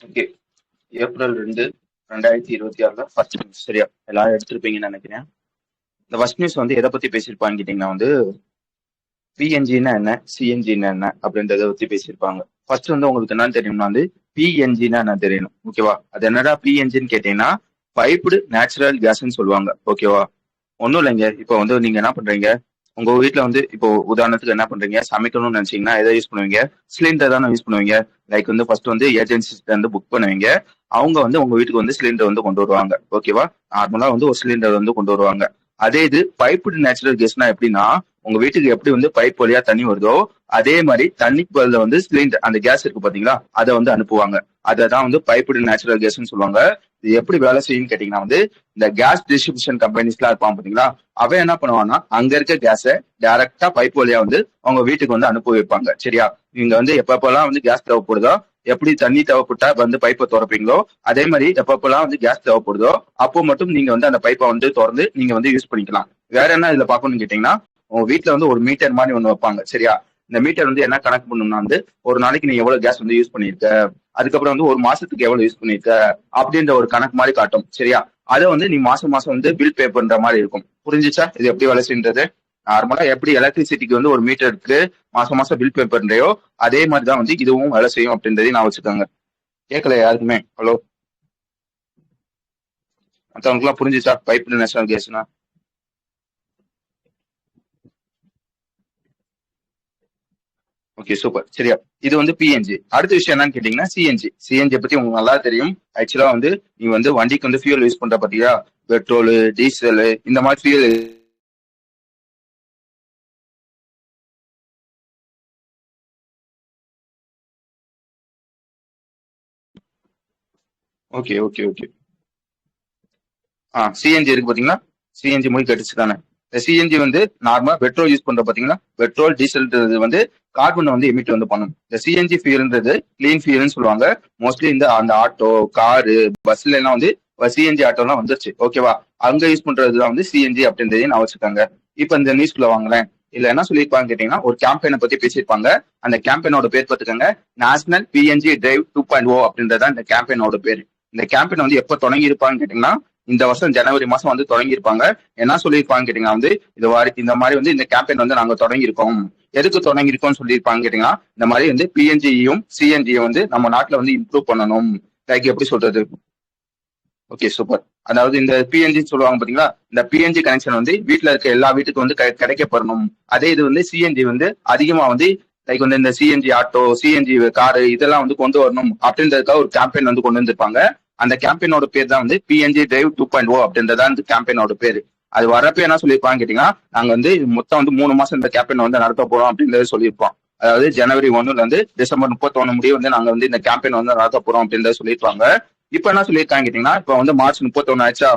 Okay. April 2, 2026 first news. சரியா? எல்லாரும் எடுத்திருப்பீங்கன்னு நினைக்கிறேன். இந்த ஃபர்ஸ்ட் நியூஸ் வந்து எதை பத்தி பேசியிருப்பான்னு கேட்டீங்கன்னா வந்து பிஎன்ஜின்னா என்ன, சிஎன்ஜின்னா என்ன அப்படின்றத பத்தி பேசியிருப்பாங்க. ஃபர்ஸ்ட் வந்து உங்களுக்கு என்னன்னு தெரியும்னா வந்து பிஎன்ஜின்னா என்ன தெரியணும். ஓகேவா? அது என்னடா பிஎன்ஜின்னு கேட்டீங்கன்னா பைப்டு நேச்சுரல் கேஸ்ன்னு சொல்லுவாங்க. ஓகேவா? ஒன்றும் இல்லைங்க. இப்போ வந்து நீங்க என்ன பண்றீங்க, உங்க வீட்ல வந்து இப்போ உதாரணத்துக்கு என்ன பண்றீங்க, சமைக்கணும்னு நினைச்சீங்கன்னா எதை யூஸ் பண்ணுவீங்க, சிலிண்டர் தானே யூஸ் பண்ணுவீங்க. லைக் வந்து ஃபர்ஸ்ட் வந்து ஏஜென்சிஸ்ல இருந்து புக் பண்ணுவீங்க. அவங்க வந்து உங்க வீட்டுக்கு வந்து சிலிண்டர் வந்து கொண்டு வருவாங்க. ஓகேவா? நார்மலா வந்து ஒரு சிலிண்டர் வந்து கொண்டு வருவாங்க. அதே இது பைப்டு நேச்சுரல் கேஸ்னா எப்படின்னா, உங்க வீட்டுக்கு எப்படி வந்து பைப் வழியா தண்ணி வருதோ அதே மாதிரி தண்ணிக்கு பதிலா வந்து சிலிண்டர் அந்த கேஸ் இருக்கு பாத்தீங்களா, அதை வந்து அனுப்புவாங்க. அதை தான் வந்து பைப்டு நேச்சுரல் கேஸ்ன்னு சொல்லுவாங்க. இது எப்படி வேலை செய்யும்னு கேட்டீங்கன்னா வந்து இந்த கேஸ் டிஸ்ட்ரிபியூஷன் கம்பெனிஸ்லாம் இருப்பான் பாத்தீங்களா, அவன் என்ன பண்ணுவான்னா அங்க இருக்க கேஸை டைரக்டா பைப் வழியா வந்து அவங்க வீட்டுக்கு வந்து அனுப்பி வைப்பாங்க. சரியா? நீங்க வந்து எப்பப்பெல்லாம் வந்து கேஸ் தேவைப்படுதோ, எப்படி தண்ணி தேவைப்பட்டா வந்து பைப்பை திறப்பீங்களோ அதே மாதிரி எப்பப்பெல்லாம் வந்து கேஸ் தேவைப்படுதோ அப்போ மட்டும் நீங்க வந்து அந்த பைப்பை வந்து திறந்து நீங்க வந்து யூஸ் பண்ணிக்கலாம். வேற என்ன இதுல பாக்கணும்னு கேட்டீங்கன்னா, உங்க வீட்டுல வந்து ஒரு மீட்டர் மாதிரி ஒண்ணு வைப்பாங்க. சரியா? இந்த மீட்டர் வந்து என்ன கணக்கு பண்ணணும்னா வந்து ஒரு நாளைக்கு நீ எவ்வளவு கேஸ் வந்து யூஸ் பண்ணிருக்க, அதுக்கப்புறம் வந்து ஒரு மாசத்துக்கு எவ்வளவு யூஸ் பண்ணிருக்க அப்படின்ற ஒரு கணக்கு மாதிரி காட்டும். சரியா? அதை வந்து நீ மாசம் மாசம் வந்து பில் பே பண்ற மாதிரி இருக்கும். புரிஞ்சுச்சா இது எப்படி வேலை செய்யறது? நார்மலா எப்படி எலக்ட்ரிசிட்டிக்கு வந்து ஒரு மீட்டருக்கு மாசம் மாசம் பில் பே பண்றையோ அதே மாதிரிதான் வந்து இதுவும் வேலை செய்யும் அப்படின்றதையும் நான் வச்சுக்கோங்க. கேட்கல யாருக்குமே? ஹலோ? மத்தவங்களுக்கு எல்லாம் புரிஞ்சுச்சா பைப் நேஷனல் கேஸ்னா? Okay, super. சரியா? இது வந்து பிஎன்ஜி. அடுத்த விஷயம் என்னன்னு கேட்டீங்கன்னா சிஎன்ஜி. சிஎன்ஜி பத்தி உங்களுக்கு நல்லா தெரியும். ஆக்சுவலா வந்து நீ வந்து வண்டிக்கு வந்து ஃபியூல் யூஸ் பண்ற பாத்தியா, பெட்ரோல், டீசல் இந்த மாதிரி fuel. Okay okay okay. CNG இருக்கு பாத்தீங்களா, சிஎன்ஜி மொழி கட்டுச்சு தானே. இந்த சிஎன்ஜி வந்து நார்மலா பெட்ரோல் யூஸ் பண்ற பாத்தீங்கன்னா பெட்ரோல் டீசல்ன்றது வந்து கார்பன் வந்து எமிட் வந்து பண்ணும். இந்த சிஎன்ஜி ஃபியூல்ன்றது கிளீன் ஃபியூல்னு சொல்லுவாங்க. மோஸ்ட்லி இந்த அந்த ஆட்டோ, காரு, பஸ்ல எல்லாம் வந்து சிஎன்ஜி ஆட்டோ எல்லாம் வந்துருச்சு. ஓகேவா? அங்க யூஸ் பண்றதுதான் வந்து சிஎன்ஜி அப்படின்றதையும் நான் வச்சுக்காங்க. இப்ப இந்த நியூஸ்குள்ள வாங்கலேன். இல்ல என்ன சொல்லியிருப்பாங்க கேட்டீங்கன்னா ஒரு கேம்பெயினை பத்தி பேசியிருப்பாங்க. அந்த கேம்பெயினோட பேர் பார்த்துக்கோங்க, நேஷனல் பிஎன்ஜி டிரைவ் 2.0 அப்படின்றதான் இந்த கேம்பெயினோட பேர். இந்த கேம்பெயின் வந்து எப்ப தொடங்கி இருப்பான்னு கேட்டீங்கன்னா இந்த வருஷம் ஜனவரி மாசம் வந்து தொடங்கி இருப்பாங்க. என்ன சொல்லியிருப்பாங்க கேட்டீங்கன்னா வந்து இந்த மாதிரி வந்து இந்த கேம்பெயின் வந்து நாங்க தொடங்கியிருக்கோம். எதுக்கு தொடங்கியிருக்கோம்னு சொல்லியிருப்பாங்க கேட்டீங்கன்னா இந்த மாதிரி வந்து பிஎன்ஜியும் சிஎன்ஜியும் வந்து நம்ம நாட்டுல வந்து இம்ப்ரூவ் பண்ணணும். லைக் எப்படி சொல்றது? Okay, super. அதாவது இந்த பிஎன்ஜி சொல்லுவாங்க பாத்தீங்களா, இந்த பிஎன்ஜி கனெக்ஷன் வந்து வீட்டுல இருக்க எல்லா வீட்டுக்கும் வந்து கிடைக்கப்படணும். அதே இது வந்து சிஎன்ஜி வந்து அதிகமா வந்து லைக் வந்து இந்த சிஎன்ஜி ஆட்டோ, சிஎன்ஜி காரு இதெல்லாம் வந்து கொண்டு வரணும் அப்படின்றதுக்காக ஒரு கேம்பெயின் வந்து கொண்டு வந்திருப்பாங்க. அந்த கேம்பெயினோட பேர் தான் வந்து பிஎன்ஜி டிரைவ் 2.0 அப்படின்றதான் இந்த கேம்பெயினோட பேரு. அது வரப்ப என்ன சொல்லியிருப்பாங்க கேட்டீங்கன்னா, நாங்க வந்து மொத்தம் வந்து 3 மாசம் இந்த கேம்பெயின் வந்து நடத்த போறோம் அப்படின்றத சொல்லியிருப்போம். அதாவது ஜனவரி 1ல இருந்து டிசம்பர் 31 முடிய வந்து நாங்க வந்து இந்த கேம்பெயின் வந்து நடத்த போறோம் அப்படின்றத சொல்லியிருப்பாங்க. இப்ப என்ன சொல்லியிருக்காங்க கேட்டீங்கன்னா, இப்ப வந்து மார்ச் 31 ஆயிடுச்சா,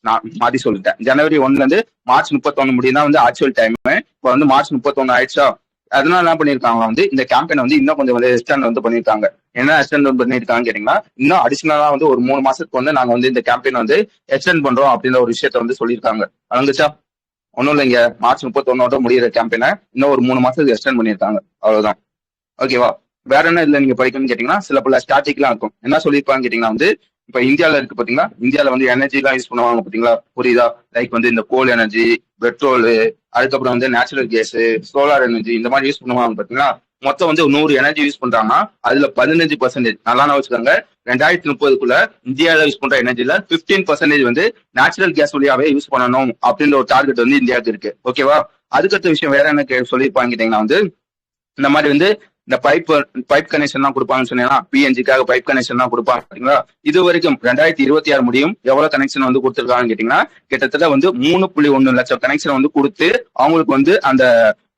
நான் மாத்தி சொல்லிட்டேன். ஜனவரி 1ல இருந்து மார்ச் 31 முடியும் தான் வந்து ஆக்சுவல் டைம். இப்ப வந்து மார்ச் 31 ஆயிடுச்சா, அதனால என்ன பண்ணிருக்காங்க வந்து இந்த கேம்பெயின் வந்து இன்னும் கொஞ்சம் வந்து எக்ஸ்டெண்ட் வந்து பண்ணிருக்காங்க. என்ன எக்ஸ்டெண்ட் பண்ணிருக்காங்க கேட்டீங்கன்னா, இன்னும் அடிஷனலா வந்து ஒரு 3 மாசத்துக்கு வந்து நாங்க வந்து இந்த கேம்பெயின் வந்து எக்ஸ்டெண்ட் பண்றோம் அப்படின்ற ஒரு விஷயத்த வந்து சொல்லியிருக்காங்க. வழங்குச்சா? ஒன்னும் இல்லைங்க, மார்ச் 31 முடியிற கேம்பெயினை இன்னும் ஒரு 3 மாசத்துக்கு எக்ஸ்டெண்ட் பண்ணிருக்காங்க. அவ்வளவுதான். ஓகேவா? வேற என்ன இதுல நீங்க படிக்கணும்னு கேட்டீங்கன்னா சில பல ஸ்டாட்டிக் எல்லாம் இருக்கும். என்ன சொல்லியிருப்பாங்க கேட்டீங்கன்னா வந்து இப்ப இந்தியாவில இருக்கு பாத்தீங்களா, இந்தியாவில வந்து எனர்ஜி எல்லாம் யூஸ் பண்ணுவாங்க பாத்தீங்களா, புரியுதா? லைக் வந்து இந்த கோல் எனர்ஜி, பெட்ரோல், அதுக்கப்புறம் வந்து நேச்சுரல் கேஸ், சோலார் எனர்ஜி இந்த மாதிரி யூஸ் பண்ணுவாங்க பாத்தீங்களா. மொத்தம் வந்து 100 எனர்ஜி யூஸ் பண்றாங்கன்னா அதுல 15% நல்லா வச்சுக்காங்க. 2030க்குள்ள இந்தியாவில யூஸ் பண்ற எனர்ஜில 15% வந்து நேச்சுரல் கேஸ் வழியாவே யூஸ் பண்ணணும் அப்படின்ற ஒரு டார்கெட் வந்து இந்தியாவுக்கு இருக்கு. ஓகேவா? அதுக்கடுத்த விஷயம் வேற என்ன சொல்லியிருப்பாங்க கேட்டீங்கன்னா வந்து இந்த மாதிரி வந்து இந்த பைப் கனெக்ஷன் எல்லாம் கொடுப்பாங்கன்னு சொன்னீங்கன்னா பிஎன்ஜிக்காக பைப் கனெக்ஷன் எல்லாம் கொடுப்பாங்க பாத்தீங்களா. இது வரைக்கும் 2026 முடியும் எவ்வளவு கனெக்ஷன் வந்து கொடுத்துருக்காங்கன்னு கேட்டீங்கன்னா கிட்டத்தட்ட வந்து 3.1 லட்சம் கனெக்ஷன் வந்து கொடுத்து அவங்களுக்கு வந்து அந்த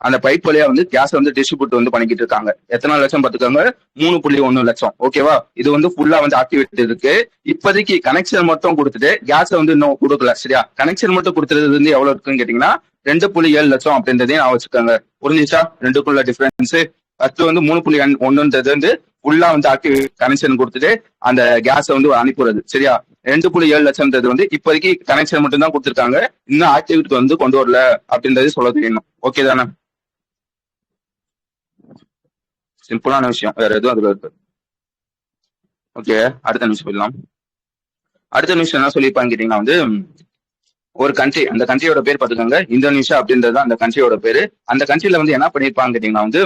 அந்த பைப் வழியா வந்து கேஸ் வந்து டிஸ்ட்ரிபியூட் வந்து பண்ணிக்கிட்டு இருக்காங்க. எத்தனை லட்சம் பார்த்துக்காங்க? 3.1 லட்சம். ஓகேவா? இது வந்து ஃபுல்லா வந்து ஆக்டிவேட் இருக்கு. இப்போதைக்கு கனெக்ஷன் மட்டும் கொடுத்துட்டு கேஸ் வந்து இன்னும் கொடுக்கல. சரியா? கனெக்ஷன் மட்டும் கொடுத்துறது வந்து எவ்வளவு இருக்குன்னு கேட்டீங்கன்னா 2.7 லட்சம் அப்படின்றதையும் நான் வச்சுக்கோங்க. புரிஞ்சுச்சா ரெண்டுக்குள்ள டிஃபரன்ஸ்? ஃபர்ஸ்ட் வந்து 3.1ன்றது வந்து ஃபுல்லா வந்து ஆக்டிவ் கனெக்ஷன் கொடுத்துட்டு அந்த கேஸை வந்து அனுப்புறது. சரியா? 2.7 லட்சம்ன்றது வந்து இப்போதைக்கு கனெக்ஷன் மட்டும் தான் கொடுத்துருக்காங்க, இன்னும் ஆக்டிவிட்டி வந்து கொண்டு வரல அப்படின்றது சொல்ல தெரியணும். ஓகே தானே? சிம்பிளான விஷயம், வேற எதுவும் அதுல இருக்கு. ஓகே, அடுத்த நியூஸ் போயிடலாம். அடுத்த நியூஸ் என்ன சொல்லியிருப்பான்னு கேட்டீங்கன்னா வந்து ஒரு கண்ட்ரி, அந்த கண்ட்ரியோட பேர் பார்த்துக்கோங்க, இந்தோனேஷியா அப்படின்றது அந்த கண்ட்ரியோட பேரு. அந்த கண்ட்ரில வந்து என்ன பண்ணியிருப்பாங்க கேட்டீங்கன்னா வந்து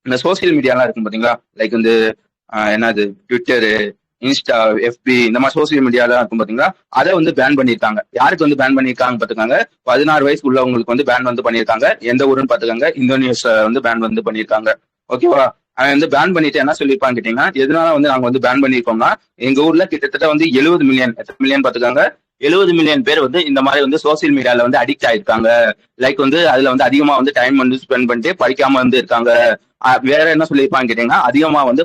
இந்த சோசியல் மீடியாலாம் இருக்கும் பாத்தீங்களா, லைக் வந்து என்னது ட்விட்டரு, இன்ஸ்டா, எஃபி இந்த மாதிரி சோசியல் மீடியாலாம் இருக்கும் பாத்தீங்களா, அதை வந்து பேன் பண்ணியிருக்காங்க. யாருக்கு வந்து பேன் பண்ணியிருக்காங்க பாத்துக்காங்க, 16 வயசு உள்ளவங்களுக்கு வந்து பேன் வந்து பண்ணியிருக்காங்க. எந்த ஊருன்னு பாத்துக்காங்க, இந்தோனேஷியா வந்து பேன் வந்து பண்ணியிருக்காங்க. ஓகேவா? அவன் வந்து பேன் பண்ணிட்டு என்ன சொல்லியிருப்பான்னு கேட்டீங்கன்னா, எதனால வந்து நாங்க வந்து பேன் பண்ணியிருக்கோம்னா, எங்க ஊர்ல கிட்டத்தட்ட வந்து 70 மில்லியன், எத்தனை மில்லியன் பாத்துக்காங்க, 70 மில்லியன் பேர் வந்து இந்த மாதிரி வந்து சோசியல் மீடியால வந்து அடிக்ட் ஆயிருக்காங்க. லைக் வந்து அதுல வந்து அதிகமா வந்து டைம் வந்து ஸ்பெண்ட் பண்ணிட்டு படிக்காம வந்து இருக்காங்க. வேற என்ன சொல்லியிருப்பான்னு கேட்டீங்கன்னா, அதிகமா வந்து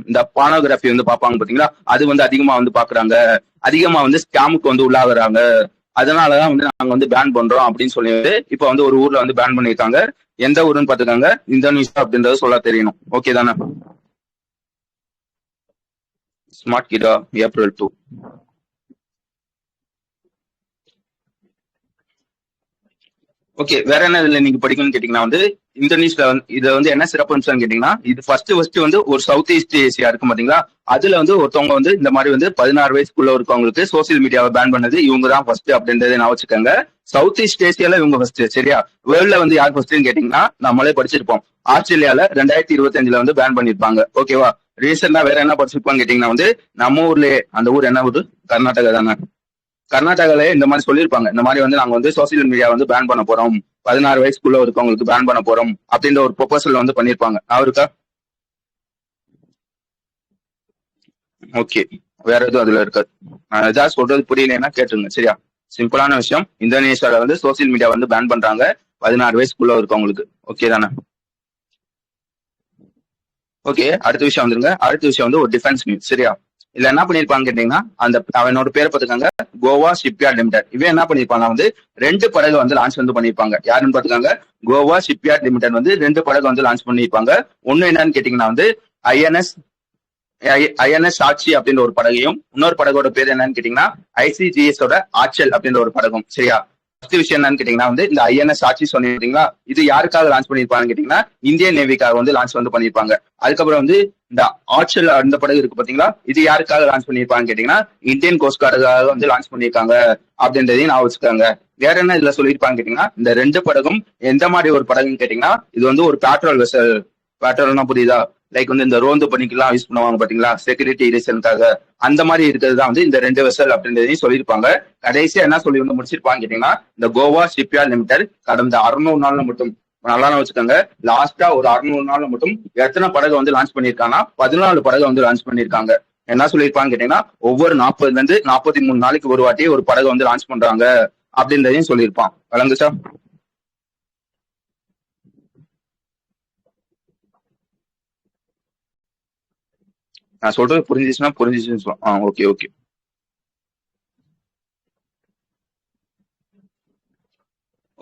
இந்த பானோகிராஃபி வந்து பார்ப்பாங்க பாத்தீங்களா, அது வந்து அதிகமா வந்து பாக்குறாங்க. அதிகமா வந்து ஸ்கேமுக்கு வந்து உள்ளாகுறாங்க. அதனாலதான் வந்து நாங்க வந்து பேன் பண்றோம் அப்படின்னு சொல்லிட்டு இப்ப வந்து ஒரு ஊர்ல வந்து பேன் பண்ணிருக்காங்க. எந்த ஊருன்னு பாத்துக்காங்க, இந்தோனேஷியா அப்படின்றது சொல்ல தெரியணும். ஓகே தானே? ஸ்மார்ட் கிடா ஏப்ரல் 2. ஓகே, வேற என்ன இதுல நீங்க படிக்கணும்னு கேட்டீங்கன்னா வந்து இந்தோனேஷியா வந்து இதை வந்து என்ன சிறப்பு அம்சம்னு கேட்டீங்கன்னா, இது ஃபர்ஸ்ட் வந்து ஒரு சவுத் ஈஸ்ட் ஏசியா இருக்கும் பாத்தீங்களா, அதுல வந்து ஒருத்தவங்க வந்து இந்த மாதிரி வந்து 16 வயசுக்குள்ள இருக்கவங்களுக்கு சோசியல் மீடியாவை பேன் பண்ணது இவங்க தான் ஃபர்ஸ்ட் அப்படின்றத நான் வச்சுக்கோங்க. சவுத் ஈஸ்ட் ஏசியால இவங்க ஃபர்ஸ்ட். சரியா? வேர்ல்ட்ல வந்து யார் ஃபர்ஸ்ட்னு கேட்டீங்கன்னா நம்மளே படிச்சிருப்போம், ஆஸ்திரேலியால 2025 வந்து பேன் பண்ணிருப்பாங்க. ஓகேவா? ரீசெண்டா வேற என்ன படிச்சிருப்பான்னு கேட்டீங்கன்னா வந்து நம்ம ஊர்லயே, அந்த ஊர் என்ன ஊரு, கர்நாடகா தானே, கர்நாடகால இந்த மாதிரி சொல்லியிருப்பாங்க, இந்த மாதிரி வந்து நாங்க வந்து சோசியல் மீடியா வந்து பேன் பண்ண போறோம், 16 வயசுக்குள்ள இருக்கவங்களுக்கு பேன் பண்ண போறோம் அப்படின்ற ஒரு ப்ரொபோசல் வந்து பண்ணிருப்பாங்க. அவருக்கா? ஓகே, வேற எதுவும் அதுல இருக்காது. நான் ஏதாவது சொல்றது புரியலன்னா கேட்டுருங்க. சரியா? சிம்பிளான விஷயம், இந்தோனேஷியால வந்து சோசியல் மீடியா வந்து பேன் பண்றாங்க 16 வயசுக்குள்ள இருக்கவங்களுக்கு. ஓகே தானே? ஓகே, அடுத்த விஷயம் வந்துருங்க. அடுத்த விஷயம் வந்து ஒரு டிஃபென்ஸ் நியூஸ். சரியா? இல்ல என்ன பண்ணிருப்பாங்க கேட்டீங்கன்னா, அந்த அவனோட பேரை பார்த்துக்காங்க, கோவா ஷிப்யார்ட் லிமிடெட். இவன் என்ன பண்ணிருப்பாங்க வந்து 2 படகு வந்து லான்ச் வந்து பண்ணிருப்பாங்க. யாருன்னு பாத்துக்காங்க, கோவா ஷிப்யார்ட் லிமிடெட் வந்து 2 படகு வந்து லான்ச் பண்ணிருப்பாங்க. ஒண்ணு என்னன்னு கேட்டீங்கன்னா வந்து ஐஎன்எஸ் ஐஎன்எஸ் சாட்சி அப்படின்ற ஒரு படகையும், இன்னொரு படகோட பேர் என்னன்னு கேட்டீங்கன்னா ஐசிஜிஎஸ் ஓட ஆச்சல் அப்படின்ற ஒரு படகும். சரியா? ஃபர்ஸ்ட் விஷயம் என்னன்னு கேட்டீங்கன்னா வந்து இந்த ஐஎன்எஸ் சாட்சி சொன்னீங்களா, இது யாருக்காக லான்ச் பண்ணிருப்பாங்கன்னு கேட்டீங்கன்னா இந்தியன் நேவிக்காக வந்து லான்ச் வந்து பண்ணிருப்பாங்க. அதுக்கப்புறம் வந்து இந்த ஆச்சல் அந்த படகு இருக்கு பாத்தீங்களா, இது யாருக்காக லான்ச் பண்ணிருப்பாங்கன்னு கேட்டீங்கன்னா இந்தியன் கோஸ்ட் கார்டுக்காக வந்து லான்ச் பண்ணிருக்காங்க அப்படின்றதையும் நான் வச்சுக்காங்க. வேற என்ன இதுல சொல்லியிருப்பாங்க கேட்டீங்கன்னா, இந்த 2 படகும் எந்த மாதிரி ஒரு படகுன்னு கேட்டீங்கன்னா, இது வந்து ஒரு பேட்ரோல் வெசல். பேட்ரோல்னா புரியுதா? லைக் வந்து இந்த ரோந்து பணிக்கெல்லாம் யூஸ் பண்ணுவாங்க பாத்தீங்களா, செக்யூரிட்டி ரீசனுக்காக, அந்த மாதிரி இருக்கிறது தான் வந்து இந்த 2 வெசல் அப்படின்றதையும் சொல்லியிருப்பாங்க. கடைசியா என்ன சொல்லி வந்து முடிச்சிருப்பாங்க கேட்டீங்கன்னா, இந்த கோவா ஷிப்யார்ட் லிமிடெட் கடந்த 600 நாள்ல மட்டும், நல்லா வச்சுக்கோங்க, லாஸ்டா ஒரு 600 நாள்ல மட்டும் எத்தனை படகு வந்து லான்ச் பண்ணிருக்காங்கன்னா 14 படகு வந்து லான்ச் பண்ணிருக்காங்க. என்ன சொல்லியிருப்பாங்க கேட்டீங்கன்னா, ஒவ்வொரு 40ல இருந்து 43 நாளைக்கு ஒரு வாட்டி ஒரு படகு வந்து லான்ச் பண்றாங்க அப்படின்றதையும் சொல்லியிருப்பான். வழங்குச்சா? நான் சொல்றது புரிஞ்சிச்சுன்னா புரிஞ்சிச்சுன்னு சொல்லலாம். Okay okay.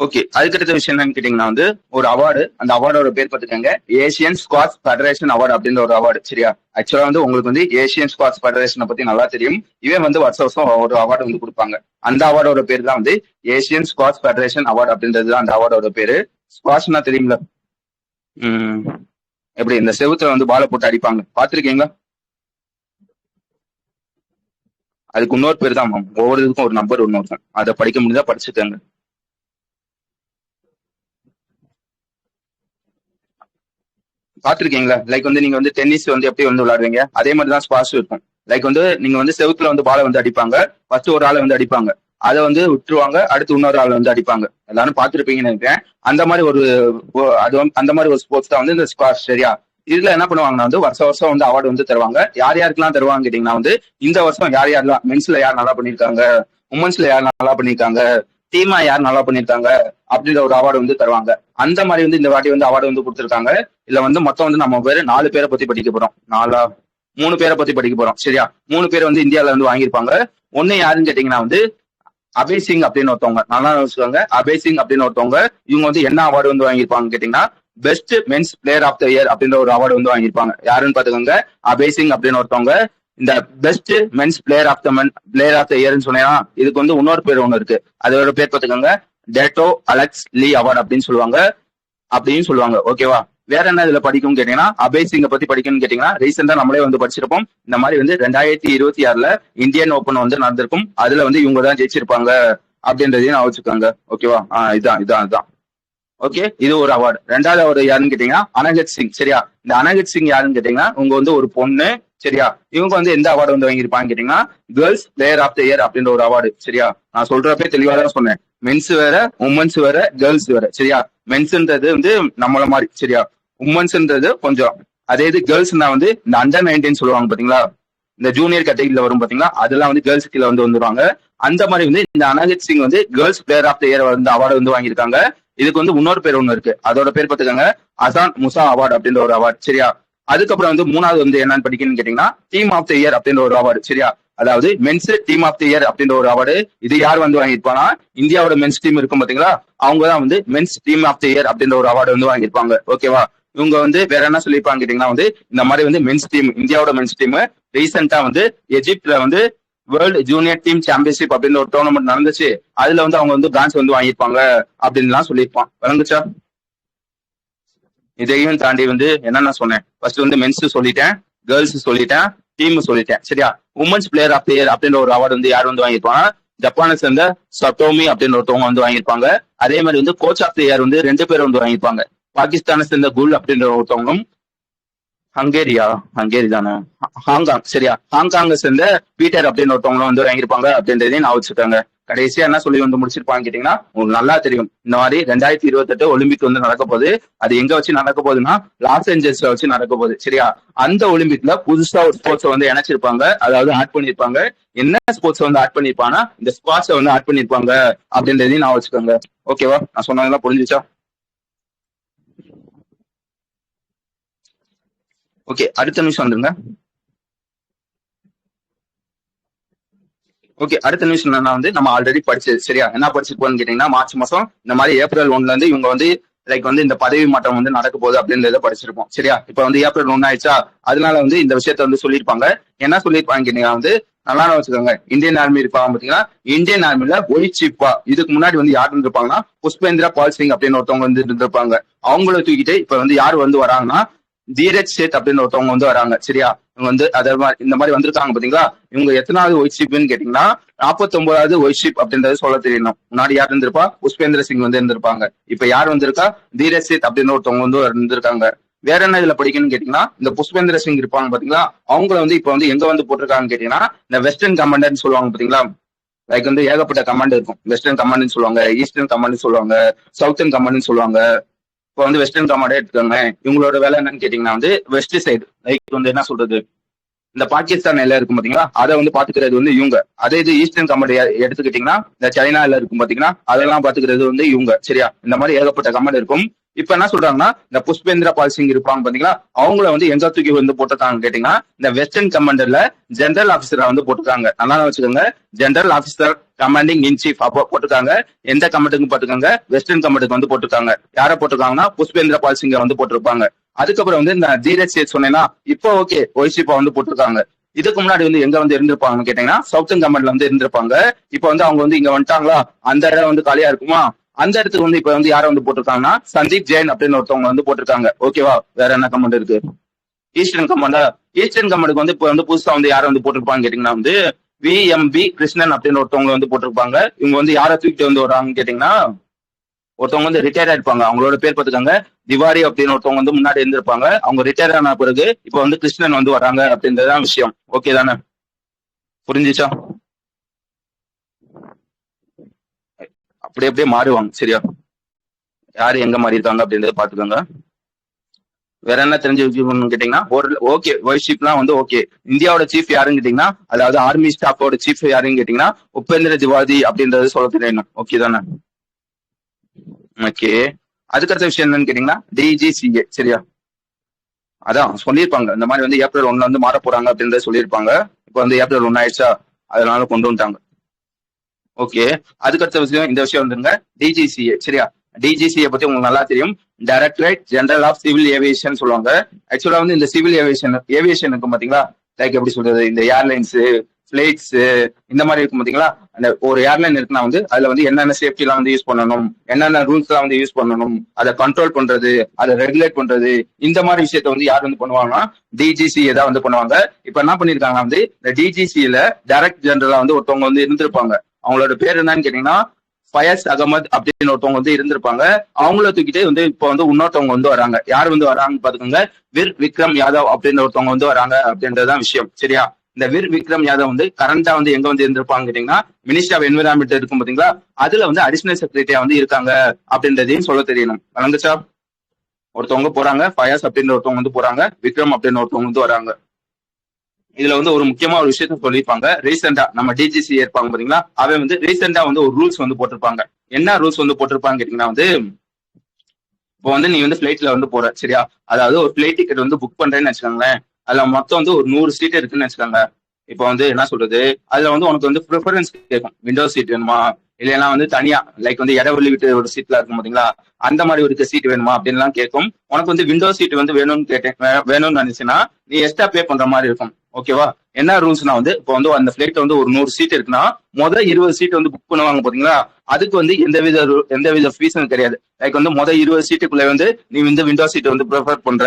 ஓகே, அதுக்கடுத்த விஷயம் என்னன்னு கேட்டீங்கன்னா வந்து ஒரு அவார்டு, அந்த அவார்டோட பேர் பார்த்துக்கங்க, ஏசியன் ஸ்குவாஷ் ஃபெடரேஷன் அவார்டு அப்படின்ற ஒரு அவார்டு. சரியா? ஆக்சுவலா வந்து உங்களுக்கு வந்து ஏசியன் ஸ்குவாஷ் ஃபெடரேஷனை பத்தி நல்லா தெரியும். இவன் வந்து வருஷம் வருஷம் ஒரு அவார்டு வந்து கொடுப்பாங்க. அந்த அவார்டோட பேர் தான் வந்து ஏசியன் ஸ்குவாஷ் ஃபெடரேஷன் அவார்டு அப்படின்றது தான் அந்த அவார்டோட பேரு. ஸ்குவாஷ்னா தெரியுங்களா? உம் எப்படி இந்த செவுத்துல வந்து பாலை போட்டு அடிப்பாங்க, பாத்திருக்கீங்களா? அதுக்கு இன்னொரு பேர் தான் மேம். ஒவ்வொரு இதுக்கும் ஒரு நம்பர் ஒன்று இருக்கும், அதை படிக்க முடிஞ்சா படிச்சுக்கோங்க. பாத்திருக்கீங்களா? லைக் வந்து நீங்க வந்து டென்னிஸ் வந்து எப்படி வந்து விளையாடுவீங்க, அதே மாதிரி தான் ஸ்குவாஷ் இருக்கும். லைக் வந்து நீங்க வந்து செவுத்துல வந்து பாலை வந்து அடிப்பாங்க, ஃபர்ஸ்ட் ஒரு ஆளை வந்து அடிப்பாங்க, அதை வந்து விட்டுருவாங்க, அடுத்து இன்னொரு ஆள் வந்து அடிப்பாங்க. எல்லாரும் பாத்துருப்பீங்கன்னு நினைக்கிறேன். அந்த மாதிரி ஒரு அது அந்த மாதிரி ஒரு ஸ்போர்ட்ஸ் தான் வந்து இந்த ஸ்குவாஷ். சரியா? இதுல என்ன பண்ணுவாங்கன்னா வந்து வருஷம் வருஷம் வந்து அவார்டு வந்து தருவாங்க. யார் யாருக்கெல்லாம் தருவாங்க கேட்டீங்கன்னா வந்து இந்த வருஷம் யார் யாரெல்லாம் மென்ஸ்ல யார் நல்லா பண்ணிருக்காங்க, உமன்ஸ்ல யார் நல்லா பண்ணிருக்காங்க, டீமா யார் நல்லா பண்ணிருக்காங்க அப்படின்ற ஒரு அவார்டு வந்து தருவாங்க. அந்த மாதிரி வந்து இந்த வாட்டி வந்து அவார்டு வந்து கொடுத்துருக்காங்க. இதுல வந்து மொத்தம் வந்து நம்ம பேரு 4 பேரை பத்தி படிக்க போறோம். 3 பேரை பத்தி படிக்க போறோம். சரியா? 3 பேர் வந்து இந்தியால வந்து வாங்கியிருப்பாங்க. ஒண்ணு யாருன்னு கேட்டீங்கன்னா வந்து அபய் சிங் அப்படின்னு ஒருத்தவங்க, நல்லா வச்சுக்கோங்க, அபய் சிங் அப்படின்னு ஒருத்தவங்க. இவங்க வந்து என்ன அவார்டு வந்து வாங்கியிருப்பாங்க கேட்டீங்கன்னா best men's player of the year அப்படின்ற ஒரு அவார்டு வந்து வாங்கியிருப்பாங்க. யாருன்னு பாத்துக்கோங்க, அபய் சிங் அப்படின்னு ஒருத்தவங்க. இந்த best men's player of the இயர்னு சொன்னா இதுக்கு வந்து இன்னொரு பேர் ஒண்ணு இருக்கு. அதோட பேர் பாத்துக்கோங்க, டேட்டோ அலெக்ஸ் லீ அவார்டு அப்படின்னு சொல்லுவாங்க. ஓகேவா? வேற என்ன இதுல படிக்கும் கேட்டீங்கன்னா அபய் சிங்கை பத்தி படிக்கணும்னு கேட்டீங்கன்னா ரீசெண்டா நம்மளே வந்து படிச்சிருப்போம். இந்த மாதிரி வந்து 2026 இந்தியன் ஓபன் வந்து நடந்திருக்கும். அதுல வந்து இவங்க தான் ஜெயிச்சிருப்பாங்க அப்படின்றதையும் நான் வச்சுக்கோங்க. ஓகேவா? இதான். ஓகே, இது ஒரு அவார்டு. ரெண்டாவது அவார்டு யாருன்னு கேட்டீங்கன்னா அனகத் சிங். சரியா? இந்த அனகத் சிங் யாருன்னு கேட்டீங்கன்னா உங்க வந்து ஒரு பொண்ணு. சரியா? இவங்க வந்து எந்த அவார்டு வந்து வாங்கியிருப்பாங்க கேட்டீங்கன்னா girls player of the year அப்படின்ற ஒரு அவார்டு. சரியா? நான் சொல்றப்பே தெளிவா தான் சொன்னேன். மென்ஸ் வேற, உமன்ஸ் வேற, கேர்ள்ஸ் வேற. சரியா? மென்ஸ்ன்றது வந்து நம்மள மாதிரி. சரியா? உமன்ஸ்ன்றது கொஞ்சம், அதே இது கேர்ள்ஸ்னா வந்து இந்த அண்டர் 19 சொல்லுவாங்க பாத்தீங்களா, இந்த ஜூனியர் கேட்டகரியில வரும் பாத்தீங்களா, அதெல்லாம் வந்து கேர்ள்ஸ் கீழே வந்து வந்துருவாங்க. அந்த மாதிரி வந்து இந்த அனகத் சிங் வந்து girls player of the year வந்து அவார்டு வந்து வாங்கியிருக்காங்க. இதுக்கு வந்து இன்னொரு பேர் ஒண்ணு இருக்கு. அதோட பேர் பாத்துக்கோங்க, அசான் முசா அவார்டு அப்படின்ற ஒரு அவார்டு. சரியா? அதுக்கப்புறம் வந்து மூணாவது வந்து என்னன்னு படிக்கணும்னு கேட்டீங்கன்னா டீம் ஆஃப் த இயர் அப்படின்ற ஒரு அவார்டு. சரியா? அதாவது men's team of the year அப்படின்ற ஒரு அவார்டு. இது யார் வந்து வாங்கியிருப்பாங்கன்னா இந்தியாவோட மென்ஸ் டீம் இருக்கும் பாத்தீங்களா, அவங்க தான் வந்து men's team of the year அப்படின்ற ஒரு அவார்டு வந்து வாங்கியிருப்பாங்க. ஓகேவா? இவங்க வந்து வேற என்ன சொல்லியிருப்பாங்க கேட்டீங்கன்னா வந்து இந்த மாதிரி வந்து மென்ஸ் டீம், இந்தியாவோட மென்ஸ் டீம் ரீசெண்டா வந்து எஜிப்ட்ல வந்து வேர்ல்டு ஜூனியர் டீம் சாம்பியன்ஷிப் அப்படின்னு ஒரு டோர்னமெண்ட் நடந்துச்சு. அதுல வந்து அவங்க வந்து பிரான்ஸ் வந்து வாங்கியிருப்பாங்க அப்படின்லாம் சொல்லியிருப்பான். விளங்குச்சா? இதையும் தாண்டி வந்து என்னென்ன சொன்னேன், ஃபர்ஸ்ட் வந்து மென்ஸ் சொல்லிட்டேன், கேர்ள்ஸ் சொல்லிட்டேன், டீம் சொல்லிட்டேன். சரியா? Women's player of the year அப்படின்ற ஒரு அவார்டு வந்து யார் வந்து வாங்கியிருப்பாங்க, ஜப்பானை சேர்ந்த சட்டோமி அப்படின்னு ஒருத்தவங்க வந்து வாங்கியிருப்பாங்க. அதே மாதிரி வந்து கோச் ஆஃப் த இயர் வந்து 2 பேர் வந்து வாங்கியிருப்பாங்க. பாகிஸ்தானை சேர்ந்த குல் அப்படின்ற ஒருத்தவங்களும், ஹங்கேரி தானே, ஹாங்காங். சரியா? ஹாங்காங்க சேர்ந்த பீட்டர் அப்படின்னு ஒருத்தவங்களும் வந்து வாங்கியிருப்பாங்க அப்படின்றதையும் நான் வச்சுருக்காங்க. கடைசியா என்ன சொல்லி வந்து முடிச்சிருப்பாங்க கேட்டீங்கன்னா உங்களுக்கு நல்லா தெரியும், இந்த மாதிரி 2028 ஒலிம்பிக் வந்து நடக்க போகுது. அது எங்க வச்சு நடக்க போகுதுன்னா லாஸ் ஏஞ்சல்ஸ்ல வச்சு நடக்க போகுது. சரியா? அந்த ஒலிம்பிக்ல புதுசா ஒரு ஸ்போர்ட்ஸ் வந்து இணைச்சிருப்பாங்க, அதாவது ஆட் பண்ணிருப்பாங்க. என்ன ஸ்போர்ட்ஸ் வந்து ஆட் பண்ணிருப்பாங்கன்னா இந்த ஸ்குவாஷை வந்து ஆட் பண்ணிருப்பாங்க அப்படின்றதையும் நான் வச்சுக்கோங்க. ஓகேவா? நான் சொன்னதெல்லாம் புரிஞ்சுச்சா? ஓகே, அடுத்த நிமிஷம் வந்துருங்க. ஓகே, அடுத்த நியூஸ் என்னன்னா வந்து நம்ம ஆல்ரெடி படிச்சது. சரியா? என்ன படிச்சிருப்போம்னு கேட்டீங்கன்னா மார்ச் மாசம் இந்த மாதிரி ஏப்ரல் 1ல இருந்து இவங்க வந்து லைக் வந்து இந்த பதவி மாற்றம் வந்து நடக்க போகுது அப்படின்றத படிச்சிருப்போம். சரியா? இப்ப வந்து ஏப்ரல் 1 ஆயிடுச்சா, அதனால வந்து இந்த விஷயத்த வந்து சொல்லியிருப்பாங்க. என்ன சொல்லியிருப்பாங்க கேட்டீங்கன்னா வந்து நல்லா வச்சுக்கோங்க, இந்தியன் ஆர்மி இருப்பாங்க பாத்தீங்கன்னா, இந்தியன் ஆர்மில ஒயிட் சீஃபா இதுக்கு முன்னாடி வந்து யார் இருந்திருப்பாங்கன்னா புஷ்பேந்திரா பால் சிங் அப்படின்னு ஒருத்தவங்க வந்து இருந்திருப்பாங்க. அவங்கள தூக்கிட்டு இப்ப வந்து யார் வந்து வராங்கன்னா தீரஜ் சேத் அப்படின்னு ஒருத்தவங்க வந்து வராங்க. சரியா? இவங்க வந்து அதே மாதிரி இந்த மாதிரி வந்திருக்காங்க பாத்தீங்களா, இவங்க எத்தனாவது ஒயிட் ஷிப்னு கேட்டீங்கன்னா 49வது ஒயிட் ஷிப் அப்படின்றது சொல்ல தெரியணும். முன்னாடி யார் இருந்திருப்பா, புஷ்பேந்திர சிங் வந்து இருந்திருப்பாங்க. இப்ப யார் வந்திருக்கா, தீரஜ் சேத் அப்படின்னு ஒருத்தவங்க வந்து இருந்திருக்காங்க. வேற என்ன இதுல படிக்கணும்னு கேட்டீங்கன்னா இந்த புஷ்பேந்திர சிங் இருப்பாங்க பாத்தீங்களா, அவங்கள வந்து இப்ப வந்து எங்க வந்து போட்டிருக்காங்கன்னு கேட்டீங்கன்னா இந்த வெஸ்டர்ன் கமாண்டர்னு சொல்லுவாங்க பாத்தீங்களா, லைக் வந்து ஏகப்பட்ட கமாண்ட் இருக்கும். வெஸ்டர்ன் கமாண்ட்னு சொல்லுவாங்க, ஈஸ்டர்ன் கமாண்ட்னு சொல்லுவாங்க, சவுத்தர்ன் கமாண்ட்னு சொல்லுவாங்க. இப்போ வந்து வெஸ்டர்ன் கமாண்டே எடுத்துக்கோங்க. இவங்களோட வேலை என்னன்னு கேட்டீங்கன்னா வந்து வெஸ்ட் சைடு, லைக் வந்து என்ன சொல்றது, இந்த பாகிஸ்தான் எல்லாம் இருக்கும் பாத்தீங்களா, அதை வந்து பாத்துக்கிறது வந்து இவங்க. அதே இது ஈஸ்டர்ன் கமாண்ட் எடுத்துக்கிட்டீங்கன்னா இந்த சைனா எல்லாம் இருக்கும் பாத்தீங்கன்னா, அதெல்லாம் பாத்துக்கிறது வந்து இவங்க. சரியா? இந்த மாதிரி ஏகப்பட்ட கமாண்ட் இருக்கும். இப்ப என்ன சொல்றாங்கன்னா இந்த புஷ்பேந்திர பால் சிங் இருப்பாங்க பாத்தீங்களா, அவங்கள வந்து எங்க தூக்கி வந்து போட்டிருக்காங்க கேட்டீங்கன்னா இந்த வெஸ்டர்ன் கமாண்டர்ல ஜெனரல் ஆபீசரா வந்து போட்டிருக்காங்க. நல்லா வச்சுக்கோங்க, general officer commanding in chief அப்போ போட்டிருக்காங்க. எந்த கமாண்டுக்கு போட்டிருக்காங்க, வெஸ்டர்ன் கமாண்டுக்கு வந்து போட்டிருக்காங்க. யாரை போட்டிருக்காங்கன்னா புஷ்பேந்திர பால் சிங்கை வந்து போட்டிருப்பாங்க. அதுக்கப்புறம் வந்து இந்த தீரஜ் சேத் சொன்னேன்னா இப்போ ஓகே ஒயிட் ஷிப்பா வந்து போட்டிருக்காங்க. இதுக்கு முன்னாடி வந்து எங்க வந்து இருந்திருப்பாங்கன்னு கேட்டீங்கன்னா சவுத்தர்ன் கமாண்ட்ல வந்து இருந்திருப்பாங்க. இப்ப வந்து அவங்க வந்து இங்க வந்துட்டாங்களா, அந்த இடம் வந்து காலியா இருக்குமா, அந்த இடத்துக்கு வந்து இப்ப வந்து யாரை வந்து போட்டிருக்காங்கன்னா சந்தீப் ஜெயின் அப்படின்னு ஒருத்தவங்க வந்து போட்டிருக்காங்க. ஓகேவா? வேற என்ன கமாண்ட் இருக்கு, ஈஸ்டர்ன் கமாண்டா, ஈஸ்டர்ன் கமாண்டுக்கு வந்து இப்ப வந்து புதுசா வந்து யாரை வந்து போட்டிருப்பாங்க கேட்டீங்கன்னா வந்து VMB கிருஷ்ணன் அப்படின்னு ஒருத்தவங்க வந்து போட்டிருப்பாங்க. இவங்க வந்து யாரை தூக்கிட்டு வந்து வராங்கன்னு கேட்டீங்கன்னா ஒருத்தவங்க வந்து ரிட்டையர் ஆயிருப்பாங்க. அவங்களோட பேர் பார்த்துக்காங்க திவாரி அப்படின்னு ஒருத்தவங்க வந்து முன்னாடி இருந்திருப்பாங்க. அவங்க ரிட்டையர் ஆன பிறகு இப்ப வந்து கிருஷ்ணன் வந்து வராங்க அப்படின்றதான் விஷயம். ஓகே தானே? புரிஞ்சுச்சா? அப்படியே மாறுவாங்க. சரியா? யாரு எங்க மாறி இருக்காங்க அப்படின்றத பாத்துக்கோங்க. வேற என்ன தெரிஞ்சு வச்சுக்கணும்னு கேட்டீங்கன்னா ஒரு ஓகே ஒயிட் ஷிப்லாம் வந்து ஓகே. இந்தியாவோட சீஃப் யாருன்னு கேட்டீங்கன்னா, அதாவது ஆர்மி ஸ்டாஃபோட சீஃப் யாருன்னு கேட்டீங்கன்னா உபேந்திர திவாரி அப்படின்றது சொல்ல தெரியணும். ஓகே தானே? ஓகே, அதுக்கடுத்த விஷயம் என்னன்னு கேட்டீங்கன்னா DGCA. சரியா? அதான் சொல்லியிருப்பாங்க, இந்த மாதிரி வந்து ஏப்ரல் 1ல வந்து மாற போறாங்க அப்படின்றத சொல்லியிருப்பாங்க. இப்போ வந்து ஏப்ரல் 1 ஆயிடுச்சா, அதனால கொண்டு வந்துட்டாங்க. ஓகே, அதுக்கடுத்த விஷயம் இந்த விஷயம் வந்துருங்க DGCA. சரியா? DGCA பத்தி உங்களுக்கு நல்லா தெரியும், directorate general of civil aviation சொல்லுவாங்க. ஆக்சுவலா வந்து இந்த சிவில் ஏவியேஷன் இருக்கும் பாத்தீங்களா, லைக் எப்படி சொல்றது, இந்த ஏர்லைன்ஸ், பிளைட்ஸ் இந்த மாதிரி இருக்கும் பாத்தீங்களா. அந்த ஒரு ஏர்லைன் இருக்குன்னா வந்து அதுல வந்து என்னென்ன சேஃப்டி எல்லாம் வந்து யூஸ் பண்ணணும், என்னென்ன ரூல்ஸ் எல்லாம் வந்து யூஸ் பண்ணணும், அதை கண்ட்ரோல் பண்றது, அதை ரெகுலேட் பண்றது, இந்த மாதிரி விஷயத்த வந்து யார் வந்து பண்ணுவாங்கன்னா டிஜிசி தான் வந்து பண்ணுவாங்க. இப்ப என்ன பண்ணிருக்காங்க வந்து இந்த டிஜிசியில டைரக்ட் ஜெனரலா வந்து ஒருத்தவங்க வந்து இருந்திருப்பாங்க. அவங்களோட பேர் என்னன்னு கேட்டீங்கன்னா ஃபயஸ் அகமது அப்படின்னு ஒருத்தவங்க வந்து இருந்திருப்பாங்க. அவங்கள தூக்கிட்டே வந்து இப்ப வந்து இன்னொருத்தவங்க வந்து வராங்க. யார் வந்து வராங்கன்னு பாத்துக்கோங்க, வீர் விக்ரம் யாதவ் அப்படின்னு ஒருத்தவங்க வந்து வராங்க அப்படின்றதுதான் விஷயம். சரியா. இந்த வீர் விக்ரம் யாதவ் வந்து கரண்டா வந்து எங்க வந்து இருந்திருப்பாங்க கேட்டீங்கன்னா மினிஸ்ட்ரி ஆஃப் என்விரான்மெண்ட் இருக்கும் பாத்தீங்களா, அதுல வந்து அடிஷனல் செக்ரட்டரியா வந்து இருக்காங்க அப்படின்றதையும் சொல்ல தெரியணும். வணங்குச்சா. ஒருத்தவங்க போறாங்க, ஃபயாஸ் அப்படின்ற ஒருத்தவங்க வந்து போறாங்க, விக்ரம் அப்படின்னு ஒருத்தவங்க வந்து வராங்க. இதுல வந்து ஒரு முக்கியமா ஒரு விஷயத்த சொல்லியிருப்பாங்க. ரீசெண்டா நம்ம டிஜிசி இருப்பாங்க பாத்தீங்களா, அவன் வந்து ரீசெண்டா வந்து ஒரு ரூல்ஸ் வந்து போட்டிருப்பாங்க. என்ன ரூல்ஸ் வந்து போட்டிருப்பாங்க கேட்டீங்கன்னா வந்து இப்போ வந்து நீ வந்து பிளைட்ல வந்து போற. சரியா. அதாவது ஒரு பிளைட் டிக்கெட் வந்து புக் பண்றேன்னு வச்சுக்கோங்களேன். அதுல மொத்தம் வந்து ஒரு 100 சீட் இருக்குன்னு வச்சுக்கோங்க. இப்போ வந்து என்ன சொல்றது, அதுல வந்து உனக்கு வந்து ப்ரிஃபரன்ஸ் கேட்கும். விண்டோ சீட் வேணுமா, இல்லைன்னா வந்து தனியா லைக் வந்து இடவெளி விட்டு ஒரு சீட்ல இருக்கும் பாத்தீங்களா, அந்த மாதிரி ஒரு சீட் வேணுமா அப்படின்லாம் கேட்கும். உனக்கு வந்து விண்டோ சீட் வந்து வேணும்னு கேட்டேன், வேணும்னு நினைச்சுன்னா நீ எக்ஸ்ட்ரா பே பண்ற மாதிரி இருக்கும். ஓகேவா. என்ன ரூல்ஸ்னா வந்து இப்போ வந்து அந்த பிளைட்ல வந்து ஒரு 100 சீட் இருக்குன்னா முதல் 20 சீட் வந்து புக் பண்ணுவாங்க பாத்தீங்களா, அதுக்கு வந்து எந்தவித ஃபீஸும் கிடையாது. லைக் வந்து முதல் 20 சீட்டுக்குள்ள வந்து நீ வந்து விண்டோ சீட் வந்து ப்ரிஃபர் பண்ற,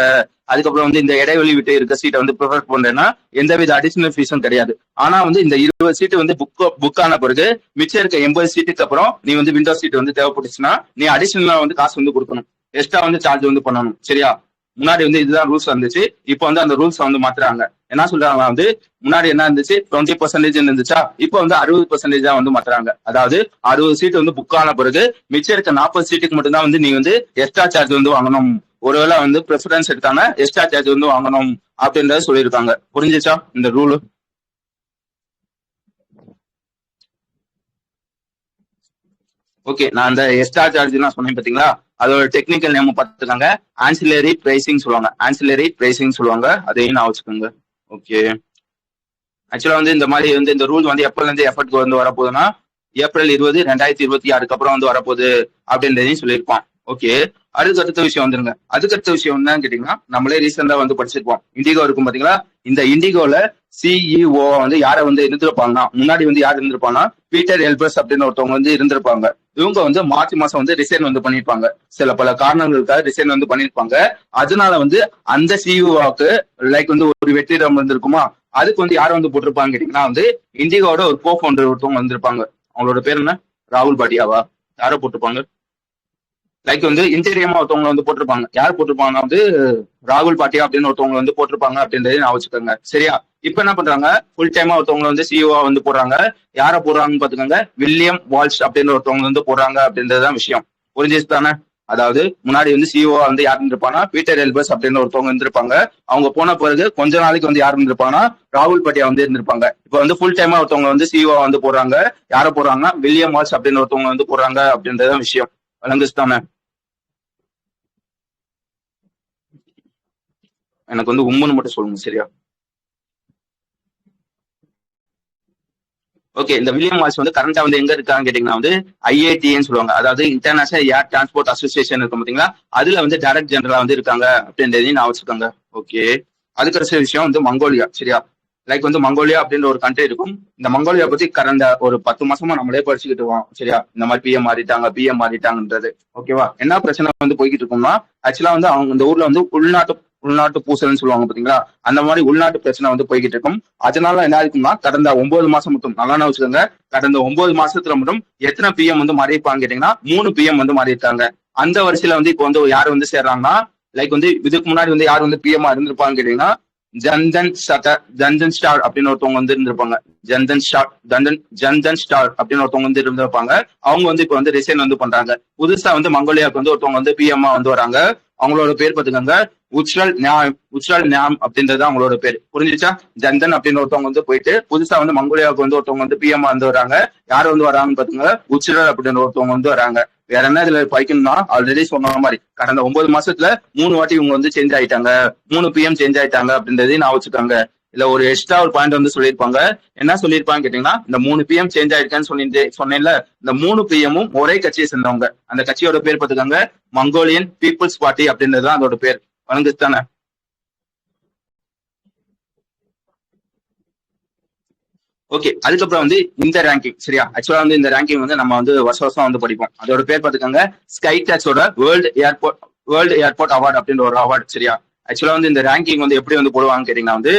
அதுக்கப்புறம் வந்து இந்த இடைவெளி விட்டு இருக்க சீட்டை வந்து ப்ரிஃபர் பண்றேன்னா எந்தவித அடிஷனல் ஃபீஸும் கிடையாது. ஆனா வந்து இந்த 20 சீட்டு வந்து புக் ஆன பிறகு மிச்சம் இருக்க 80 சீட்டுக்கு அப்புறம் நீ வந்து விண்டோ சீட் வந்து தேவைப்பட்டுச்சுன்னா நீ அடிஷனலா வந்து காசு வந்து கொடுக்கணும், எக்ஸ்ட்ரா வந்து சார்ஜ் வந்து பண்ணணும். சரியா. முன்னாடி வந்து இதுதான் ரூல்ஸ் வந்துச்சு. இப்போ வந்து அந்த ரூல்ஸ் வந்து மாத்துறாங்க. என்ன சொல்றாங்க வந்து முன்னாடி என்ன இருந்துச்சு 20% இருந்துச்சா, இப்போ வந்து 60% வந்து மாத்துறாங்க. அதாவது 60 சீட் வந்து புக் ஆன பிறகு மிச்சம் இருக்க 40 சீட்டுக்கு மட்டும் தான் வந்து நீ வந்து எக்ஸ்ட்ரா சார்ஜ் வந்து வாங்கணும். ஒருவேளை வந்து ப்ரிஃபரன்ஸ் எடுத்தாங்க எக்ஸ்ட்ரா சார்ஜ் வந்து வாங்கணும் அப்படின்றத சொல்லியிருக்காங்க. புரிஞ்சுச்சா இந்த ரூல். ஓகே. நான் அந்த எக்ஸ்ட்ரா சார்ஜ் நான் சொன்னேன் பாத்தீங்களா, அதோட டெக்னிக்கல் நேம் பார்த்துக்காங்க. ஆன்சிலரி பிரைசிங் சொல்லுவாங்க. ஆன்சிலரி பிரைசிங் சொல்லுவாங்க. அதையும் நான் வச்சுக்கோங்க. ஓகே. ஆக்சுவலா வந்து இந்த மாதிரி வந்து இந்த ரூல் வந்து எப்பல இருந்து எஃபர்ட் வந்து வரப்போகுதுன்னா ஏப்ரல் 20 2026 அப்புறம் வந்து வரப்போகுது அப்படின்றதையும் சொல்லியிருப்பான். ஓகே. அதுக்கு அடுத்த விஷயம் வந்துருங்க. அதுக்கு அடுத்த விஷயம் என்னன்னு கேட்டீங்கன்னா நம்மளே ரீசெண்டா வந்து படிச்சிருப்போம். இண்டிகோ இருக்கும் பாத்தீங்களா, இந்த இண்டிகோல சிஇஓ வந்து யாரை வந்து இருந்திருப்பாங்கன்னா முன்னாடி வந்து யார் இருந்திருப்பாங்கன்னா பீட்டர் எல்பர்ஸ் அப்படின்னு ஒருத்தவங்க வந்து இருந்திருப்பாங்க. இவங்க வந்து மார்ச் மாசம் வந்து ரிசைன் வந்து பண்ணிருப்பாங்க. சில பல காரணங்களுக்காக ரிசைன் வந்து பண்ணிருப்பாங்க. அதனால வந்து அந்த சிஇஓக்கு லைக் வந்து ஒரு வெற்றிடம் வந்திருக்குமா, அதுக்கு வந்து யாரை வந்து போட்டிருப்பாங்க கேட்டீங்கன்னா வந்து இண்டிகோட ஒரு கோ ஃபவுண்டர் ஒருத்தவங்க வந்திருப்பாங்க. அவங்களோட பேர் என்ன, ராகுல் பாட்டியாவா, யாரை போட்டிருப்பாங்க. லைக் வந்து இன்டீரியமா ஒருத்தவங்க வந்து போட்டிருப்பாங்க. யார் போட்டிருப்பாங்கன்னா வந்து ராகுல் பாட்டியா அப்படின்னு ஒருத்தவங்க வந்து போட்டிருப்பாங்க அப்படின்றத நான் வச்சுக்கோங்க. சரியா. இப்ப என்ன பண்றாங்க, ஃபுல் டைமா ஒருத்தவங்க வந்து சிஇஓ வந்து போடுறாங்க. யாரை போடுறாங்கன்னு பாத்துக்கோங்க, வில்லியம் வால்ஷ் அப்படின்னு ஒருத்தவங்க வந்து போடுறாங்க அப்படின்றதுதான் விஷயம். புரிஞ்சிச்சு தானே. அதாவது முன்னாடி வந்து சிஇஓ வந்து யார் இருந்திருப்பாங்கன்னா பீட்டர் எல்பர்ஸ் அப்படின்னு ஒருத்தவங்க இருந்திருப்பாங்க. அவங்க போன பிறகு கொஞ்ச நாளைக்கு வந்து யார் இருந்திருப்பாங்கன்னா ராகுல் பாட்டியா வந்து இருந்திருப்பாங்க. இப்ப வந்து ஃபுல் டைமா ஒருத்தவங்க வந்து சிஇஓ வந்து போடுறாங்க. யாரை போடுறாங்கன்னா வில்லியம் வால்ஷ் அப்படின்னு ஒருத்தவங்க வந்து போடுறாங்க அப்படின்றதான் விஷயம். விளங்குச்சு தானே. எனக்கு வந்து உம்முன்னு மட்டும் சொல்லுங்க. சரியா. ஓகே. இந்த வில்லியம் வால்ஸ் வந்து கரண்டா வந்து எங்க இருக்கான்னு கேட்டீங்கன்னா வந்து ஐஏடின்னு சொல்லுவாங்க. அதாவது இன்டர்நேஷனல் ஏர் டிரான்ஸ்போர்ட் அசோசியேஷன் இருக்கும் பாத்தீங்களா, அதுல வந்து டைரக்ட் ஜெனரலா வந்து இருக்காங்க அப்படின்றதையும் நான் வச்சுக்கோங்க. ஓகே. அதுக்கு அடுத்த விஷயம் வந்து மங்கோலியா. சரியா. லைக் வந்து மங்கோலியா அப்படின்ற ஒரு கண்ட்ரி இருக்கும். இந்த மங்கோலியா பத்தி கடந்த ஒரு 10 மாசமா நம்மளே படிச்சுக்கிட்டு இருக்கோம். சரியா. இந்த மாதிரி பிஎம் மாறிட்டாங்கன்றது. ஓகேவா. என்ன பிரச்சனை வந்து போய்கிட்டு இருக்கோம்னா ஆக்சுவலா வந்து அவங்க இந்த ஊர்ல வந்து உள்நாட்டு பூசல்னு சொல்லுவாங்க பாத்தீங்களா, அந்த மாதிரி உள்நாட்டு பிரச்சனை வந்து போய்கிட்டு இருக்கும். அதனால என்ன இருக்கும்னா கடந்த 9 மாசம் மட்டும் நல்லா வச்சுக்கோங்க, கடந்த 9 மாசத்துல மட்டும் எத்தனை பிஎம் வந்து மாறி இருப்பாங்க கேட்டீங்கன்னா 3 பிஎம் வந்து மாறி இருக்காங்க. அந்த வரிசையில வந்து இப்போ வந்து யார் வந்து சேர்றாங்கன்னா லைக் வந்து இதுக்கு முன்னாடி வந்து யார் வந்து பிஎம் இருந்திருப்பாங்க கேட்டீங்கன்னா ஜன்தன் ஸ்டார் அப்படின்னு ஒருத்தவங்க வந்து இருந்திருப்பாங்க. ஜன்தன் ஸ்டார் அப்படின்னு ஒருத்தவங்க வந்து இருந்திருப்பாங்க. அவங்க வந்து இப்ப வந்து ரிசைன் வந்து பண்றாங்க. புதுசா வந்து மங்கோலியாவுக்கு வந்து ஒருத்தவங்க வந்து பிஎம் வந்து வராங்க. அவங்களோட பேர் பாத்துக்கோங்க உச்ரல் நியாம் அப்படின்றது அவங்களோட பேர். புரிஞ்சிச்சா. ஜன்தன் அப்படின்னு ஒருத்தவங்க வந்து போயிட்டு புதுசா வந்து மங்கோலியாவுக்கு வந்து ஒருத்தவங்க வந்து பிஎம் வந்து வராங்க. யார் வந்து வராங்கன்னு பாத்துங்க, உச்ரல் அப்படின்னு ஒருத்தவங்க வந்து வராங்க. வேற என்ன இதுல படிக்கணும்னா ஆல்ரெடி சொன்ன மாதிரி கடந்த 9 மாசத்துல 3 வாட்டி இவங்க வந்து சேஞ்ச் ஆயிட்டாங்க, 3 பிஎம் சேஞ்ச் ஆயிட்டாங்க அப்படின்றதையும் நான் வச்சுக்காங்க. இல்ல ஒரு எக்ஸ்ட்ரா ஒரு பாயிண்ட் வந்து சொல்லியிருப்பாங்க. என்ன சொல்லியிருப்பாங்க கேட்டீங்கன்னா இந்த 3 பிஎம் சேஞ்ச் ஆயிருக்கான்னு சொன்னேன்ல, இந்த 3 பிஎம்மும் ஒரே கட்சியை சேர்ந்தவங்க. அந்த கட்சியோட பேர் பார்த்துக்காங்க மங்கோலியன் பீப்புள்ஸ் பார்ட்டி அப்படின்றதுதான் அதோட பேர். வணங்குச்சு தானே. ஓகே, அதுக்கப்புறம் வந்து இந்த ரேங்கிங் சரியா. ஆக்சுவலா வந்து இந்த ரேங்கிங் வந்து நம்ம வந்து வருஷம் வந்து படிப்போம். அதோட பேர் பாத்துக்கோங்க, ஸ்கைடாக்ஸோட வேர்ல்டு ஏர்போர்ட் அவார்டு அப்படின்ற ஒரு அவார்டு சரியா. ஆக்சுவலா வந்து இந்த ரேங்கிங் வந்து எப்படி வந்து போடுவாங்கன்னு கேட்டீங்கன்னா வந்து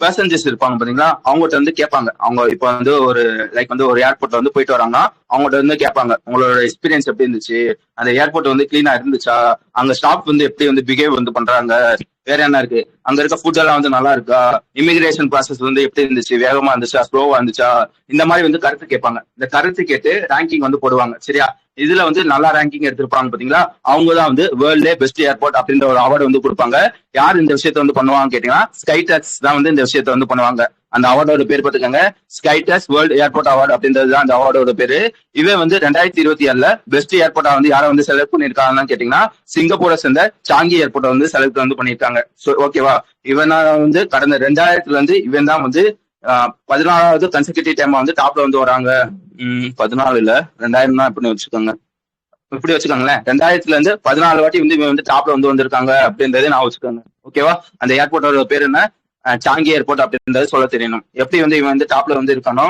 பேசஞ்சர்ஸ் இருப்பாங்க பாத்தீங்களா, அவங்ககிட்ட வந்து கேட்பாங்க. அவங்க இப்ப வந்து ஒரு லைக் வந்து ஒரு ஏர்போர்ட்ல வந்து போயிட்டு வராங்கன்னா அவங்ககிட்ட வந்து கேட்பாங்க, உங்களோட எக்ஸ்பீரியன்ஸ் எப்படி இருந்துச்சு, அந்த ஏர்போர்ட் வந்து கிளீனா இருந்துச்சா, அங்க ஸ்டாஃப் வந்து எப்படி வந்து பிஹேவ் வந்து பண்றாங்க, வேற என்ன இருக்கு, அங்க இருக்க ஃபுட் எல்லாம் வந்து நல்லா இருக்கா, இமிகிரேஷன் ப்ராசஸ் வந்து எப்படி இருந்துச்சு, வேகமா இருந்துச்சா ஸ்லோவா இருந்துச்சா, இந்த மாதிரி வந்து கருத்து கேட்பாங்க. இந்த கருத்து கேட்டு ரேங்கிங் வந்து போடுவாங்க சரியா. இதுல வந்து நல்லா ரேங்கிங் எடுத்திருப்பாங்க பாத்தீங்களா, அவங்க தான் வந்து வேர்ல்டே பெஸ்ட் ஏர்போர்ட் அப்படின்ற ஒரு அவார்டு வந்து கொடுப்பாங்க. யார் இந்த விஷயத்த வந்து பண்ணுவாங்க கேட்டீங்கன்னா ஸ்கைடாக்ஸ் தான் வந்து இந்த விஷயத்த வந்து பண்ணுவாங்க. அந்த அவார்டோட பேர் பார்த்துக்கோங்க, ஸ்கைடாக்ஸ் வேர்ல்டு ஏர்போர்ட் அவார்டு அப்படின்றது தான் அந்த அவார்டோட பேரு. இவன் வந்து 2027 பெஸ்ட் ஏர்போர்ட்டா வந்து யாரை வந்து செலக்ட் பண்ணிருக்காங்கன்னு கேட்டீங்கன்னா சிங்கப்பூரை சேர்ந்த சாங்கி ஏர்போர்ட்டை வந்து செலக்ட் வந்து பண்ணிருக்காங்க. ஓகேவா. இவன் வந்து கடந்த 2000 இருந்து இவன் தான் வந்து 14வது கன்செக்யூட்டிவ் டைம் வந்து டாப்ல வந்து வராங்க. 14 இல்ல 2000 தான் இப்படி வச்சுக்கோங்க, இப்படி வச்சுக்கோங்களேன். 2000 இருந்து 14 வாட்டி வந்து இவன் வந்து டாப்ல வந்து வந்திருக்காங்க அப்படின்றதே நான் வச்சுக்கோங்க. ஓகேவா. அந்த ஏர்போர்ட்டோட பேர் என்ன, சாங்கி ஏர்போர்ட் அப்படின்றது சொல்ல தெரியணும். எப்படி வந்து இவன் வந்து டாப்ல வந்து இருக்கானோ,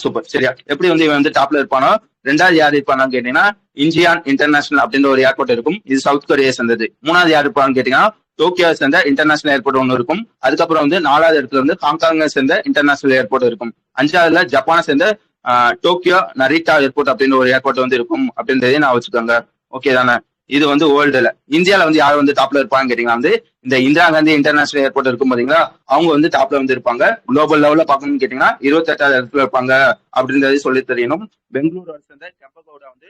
சூப்பர் சரியா. எப்படி வந்து இவன் வந்து டாப்ல இருப்பானோ, ரெண்டாவது யார் இருப்பானு கேட்டீங்கன்னா இன்ஜியான் இன்டர்நேஷனல் அப்படின்ற ஒரு ஏர்போர்ட் இருக்கும். இது சவுத் கொரியா சேர்ந்தது. மூணாவது யார் இருப்பான்னு கேட்டீங்கன்னா டோக்கியோ சேர்ந்த இன்டர்நேஷனல் ஏர்போர்ட் ஒன்று இருக்கும். அதுக்கப்புறம் வந்து 4வது இடத்துல வந்து ஹாங்காங் சேர்ந்த இன்டர்நேஷனல் ஏர்போர்ட் இருக்கும். 5வதுல ஜப்பானை சேர்ந்த டோக்கியோ நரிட்டா ஏர்போர்ட் அப்படின்னு ஒரு ஏர்போர்ட் வந்து இருக்கும் அப்படின்றதையும் நான் வச்சுக்கோங்க. ஓகே தானே. இது வந்து வேர்ல்டுல. இந்தியாவில வந்து யார் வந்து டாப்ல இருப்பான்னு கேட்டீங்கன்னா வந்து இந்த இந்திரா காந்தி இன்டர்நேஷனல் ஏர்போர்ட் இருக்கும் பாத்தீங்களா, அவங்க வந்து டாப்ல வந்து இருப்பாங்க. குளோபல் லெவல்ல பாக்கணும்னு கேட்டீங்கன்னா 28வது இடத்துல இருப்பாங்க அப்படின்றத சொல்லி தெரியணும். பெங்களூரு சேர்ந்த கெம்பகவுடா வந்து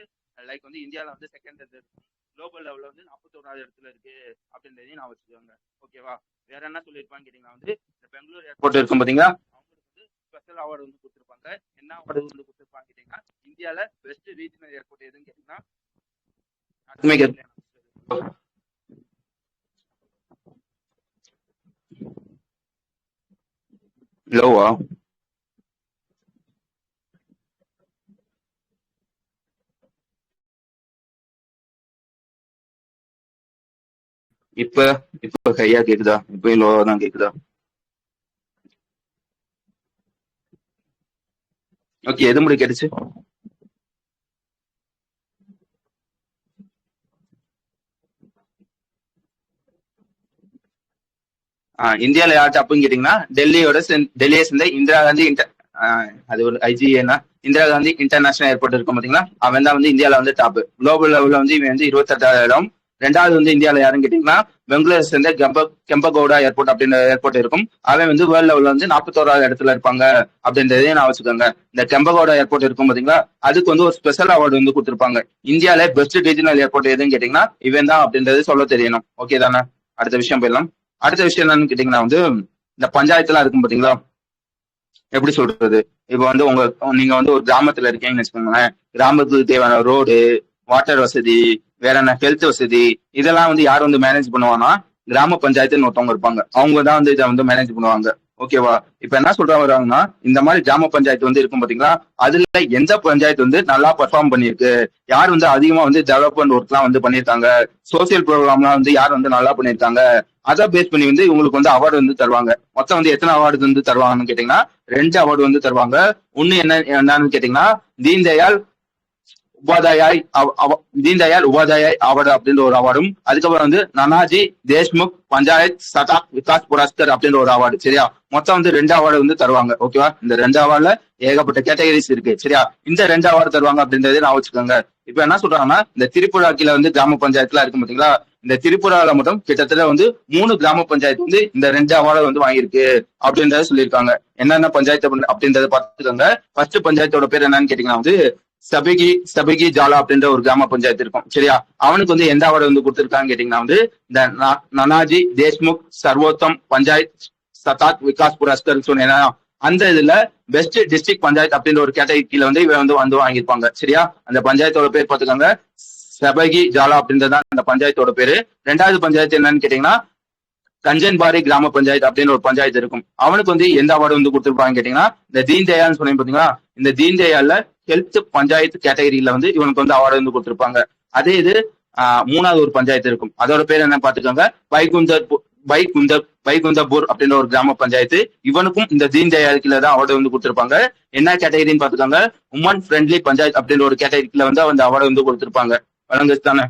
லைக் வந்து இந்தியாவில வந்து செகண்ட் இடத்துல இருக்கும். குளோபல் லெவல்ல வந்து 41வது இடத்துல இருக்கு அப்படின்றதையும் நான் வச்சுக்கோங்க. ஓகேவா. வேற என்ன சொல்லியிருப்பான்னு கேட்டீங்கன்னா வந்து இந்த பெங்களூர் ஏர்போர்ட் இருக்கும் பாத்தீங்களா, அவங்களுக்கு வந்து ஸ்பெஷல் அவார்டு வந்து கொடுத்துருப்பாங்க. என்ன அவார்டு வந்து கொடுத்துருப்பாங்க கேட்டீங்கன்னா இந்தியாவில பெஸ்ட் ரீஜனல் ஏர்போர்ட் எதுன்னு கேட்டீங்கன்னா லோவா. இப்ப இப்ப கையா கேக்குதா, இப்பயும் லோவா தான் கேக்குதா? ஓகே, எது முடி கேட்டுச்சு. இந்தியாவில யார் டாப்னு கேட்டீங்கன்னா டெல்லியை சேர்ந்த இந்திரா காந்தி அது ஒரு ஐஜிஏனா இந்திரா காந்தி இன்டர்நேஷனல் ஏர்போர்ட் இருக்கும் பாத்தீங்களா, அவன் தான் வந்து இந்தியாவில வந்து டாப். குளோபல் லெவல்ல வந்து இவன் வந்து 28வது இடம். ரெண்டாவது வந்து இந்தியாவில யாருன்னு கேட்டீங்கன்னா பெங்களூர் சேர்ந்த கெம்பகவுடா ஏர்போர்ட் அப்படின்ற ஏர்போர்ட் இருக்கும். அவன் வந்து வேர்ல்ட் லெவல்ல வந்து 41வது இடத்துல இருப்பாங்க அப்படின்றதையும் நான் வச்சுக்கோங்க. இந்த கெம்பகவுடா ஏர்போர்ட் இருக்கும் பாத்தீங்களா, அதுக்கு வந்து ஒரு ஸ்பெஷல் அவார்டு வந்து கொடுத்துருப்பாங்க. இந்தியாவில பெஸ்ட் ரீஜனல் ஏர்போர்ட் எதுன்னு கேட்டீங்கன்னா இவன் தான் அப்படின்றது சொல்ல தெரியணும். ஓகே தானே. அடுத்த விஷயம் போயிடலாம். அடுத்த விஷயம் என்னன்னு கேட்டீங்கன்னா வந்து இந்த பஞ்சாயத்து எல்லாம் இருக்கும் பாத்தீங்களா, எப்படி சொல்றது, இப்ப வந்து நீங்க வந்து ஒரு கிராமத்துல இருக்கீங்கன்னு வச்சுக்கோங்களேன். கிராமத்துக்கு தேவையான ரோடு, வாட்டர் வசதி, வேற என்ன ஹெல்த் வசதி, இதெல்லாம் வந்து யார் வந்து மேனேஜ் பண்ணுவாங்கன்னா கிராம பஞ்சாயத்துன்னு ஒருத்தவங்க இருப்பாங்க. அவங்க தான் வந்து இதை வந்து மேனேஜ் பண்ணுவாங்க. ஓகேவா. இப்ப என்ன சொல்றாங்கன்னா இந்த மாதிரி கிராம பஞ்சாயத்து வந்து இருக்கும் பாத்தீங்களா, அதுல எந்த பஞ்சாயத்து வந்து நல்லா பெர்ஃபார்ம் பண்ணிருக்கு, யார் வந்து அதிகமா வந்து டெவலப்மெண்ட் ஒர்க் எல்லாம் வந்து பண்ணிருக்காங்க, சோசியல் ப்ரோக்ராம்லாம் வந்து யார் வந்து நல்லா பண்ணிருக்காங்க, அதை பேஸ் பண்ணி வந்து உங்களுக்கு வந்து அவார்டு வந்து தருவாங்க. மொத்தம் வந்து எத்தனை அவார்டு வந்து தருவாங்கன்னு கேட்டீங்கன்னா 2 அவார்டு வந்து தருவாங்க. ஒண்ணு என்னன்னு கேட்டீங்கன்னா தீன் தயாள் உபாத்யாய் அவார்டு அப்படின்ற ஒரு அவார்டும், அதுக்கப்புறம் வந்து நானாஜி தேஷ்முக் பஞ்சாயத் சதாக் விகாஸ் புரஸ்கர் அப்படின்ற ஒரு அவார்டு சரியா. மொத்தம் வந்து 2 அவார்டு வந்து தருவாங்க. ஓகேவா. இந்த 2 அவார்டுல ஏகப்பட்ட கேட்டகரிஸ் இருக்கு சரியா. இந்த 2 அவார்டு தருவாங்க அப்படின்றதே நான் வச்சுக்கோங்க. இப்ப என்ன சொல்றாங்கன்னா இந்த திரிபுரா கீழ வந்து கிராம பஞ்சாயத்துல இருக்கும் பாத்தீங்களா, இந்த திரிபுரால மட்டும் கிட்டத்தட்ட வந்து 3 கிராம பஞ்சாயத்து வந்து இந்த 2 அவார்டு வந்து வாங்கியிருக்கு அப்படின்றத சொல்லியிருக்காங்க. என்னென்ன பஞ்சாயத்து அப்படின்றத பாத்துக்கோங்க. ஃபர்ஸ்ட் பஞ்சாயத்தோட பேர் என்னன்னு கேட்டீங்கன்னா வந்து சபிகி ஜாலா அப்படின்ற ஒரு கிராம பஞ்சாயத்து இருக்கும் சரியா. அவனுக்கு வந்து எந்த அவார்டு வந்து கொடுத்திருக்கான்னு கேட்டீங்கன்னா வந்து இந்த நானாஜி தேஷ்முக் சர்வோத்தம் பஞ்சாயத் சதாக் விகாஸ் புரஸ்கர் சொன்னேன்னா அந்த இதுல பெஸ்ட் டிஸ்ட்ரிக்ட் பஞ்சாயத்து அப்படின்ற ஒரு கேட்டகரி கீழ வந்து இவன் வந்து வாங்கியிருப்பாங்க சரியா. அந்த பஞ்சாயத்தோட பேர் பாத்துக்கோங்க, சபகி ஜாலா அப்படின்றதான் அந்த பஞ்சாயத்தோட பேரு. 2வது பஞ்சாயத்து என்னன்னு கேட்டீங்கன்னா கஞ்சன்பாரி கிராம பஞ்சாயத்து அப்படின்னு ஒரு பஞ்சாயத்து இருக்கும். அவனுக்கு வந்து எந்த அவார்டு வந்து கொடுத்துருப்பாங்க கேட்டீங்கன்னா இந்த தீன் தயாள்னு சொன்னீங்க பாத்தீங்களா, இந்த தீன் தயாள்ல ஹெல்த் பஞ்சாயத்து கேட்டகரியில வந்து இவனுக்கு வந்து அவார்டு வந்து கொடுத்துருப்பாங்க. அதே இது 3வது ஒரு பஞ்சாயத்து இருக்கும். அதோட பேர் என்ன பாத்துக்கோங்க, பைகுந்தபூர் அப்படின்ற ஒரு கிராம பஞ்சாயத்து. இவனுக்கும் இந்த தீன் தயாள் கீழ தான் அவார்டு வந்து கொடுத்திருப்பாங்க. என்ன கேட்டகரின்னு பாத்துக்காங்க, உமன் ஃப்ரெண்ட்லி பஞ்சாயத் அப்படின்ற ஒரு கேட்டகரியில வந்து அந்த அவார்டு வந்து கொடுத்திருப்பாங்க. வழங்குச்சு தானே.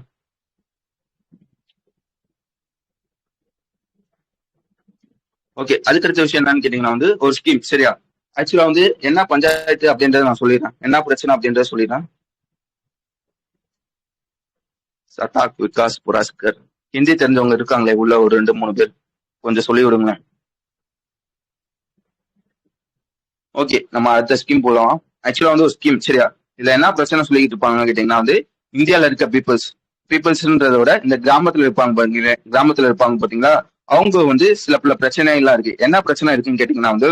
ஓகே, அதுக்கு அடுத்த விஷயம் என்னன்னு கேட்டீங்கன்னா வந்து ஒரு ஸ்கீம். சரியா, ஆக்சுவலா வந்து என்ன பஞ்சாயத்து அப்படின்றத நான் சொல்லிடுறேன், என்ன பிரச்சனை அப்படின்றத சொல்லிடுறேன். சட்டாக் விகாஸ் புரஸ்கர். ஹிந்தி தெரிஞ்சவங்க இருக்காங்களே உள்ள ஒரு 2-3 பேர், கொஞ்சம் சொல்லி விடுங்களேன். ஓகே, நம்ம அடுத்த ஸ்கீம் போலாம். ஆக்சுவலா வந்து ஒரு ஸ்கீம். சரியா, இதுல என்ன பிரச்சனை சொல்லிட்டு இருப்பாங்க கேட்டீங்கன்னா வந்து இந்தியால இருக்க பீப்புள்ஸ்ன்றத விட இந்த கிராமத்துல இருப்பாங்க பாத்தீங்களா, கிராமத்துல இருப்பாங்க பாத்தீங்களா, அவங்க வந்து சில பல பிரச்சனை எல்லாம் இருக்கு. என்ன பிரச்சனை இருக்குன்னு கேட்டீங்கன்னா வந்து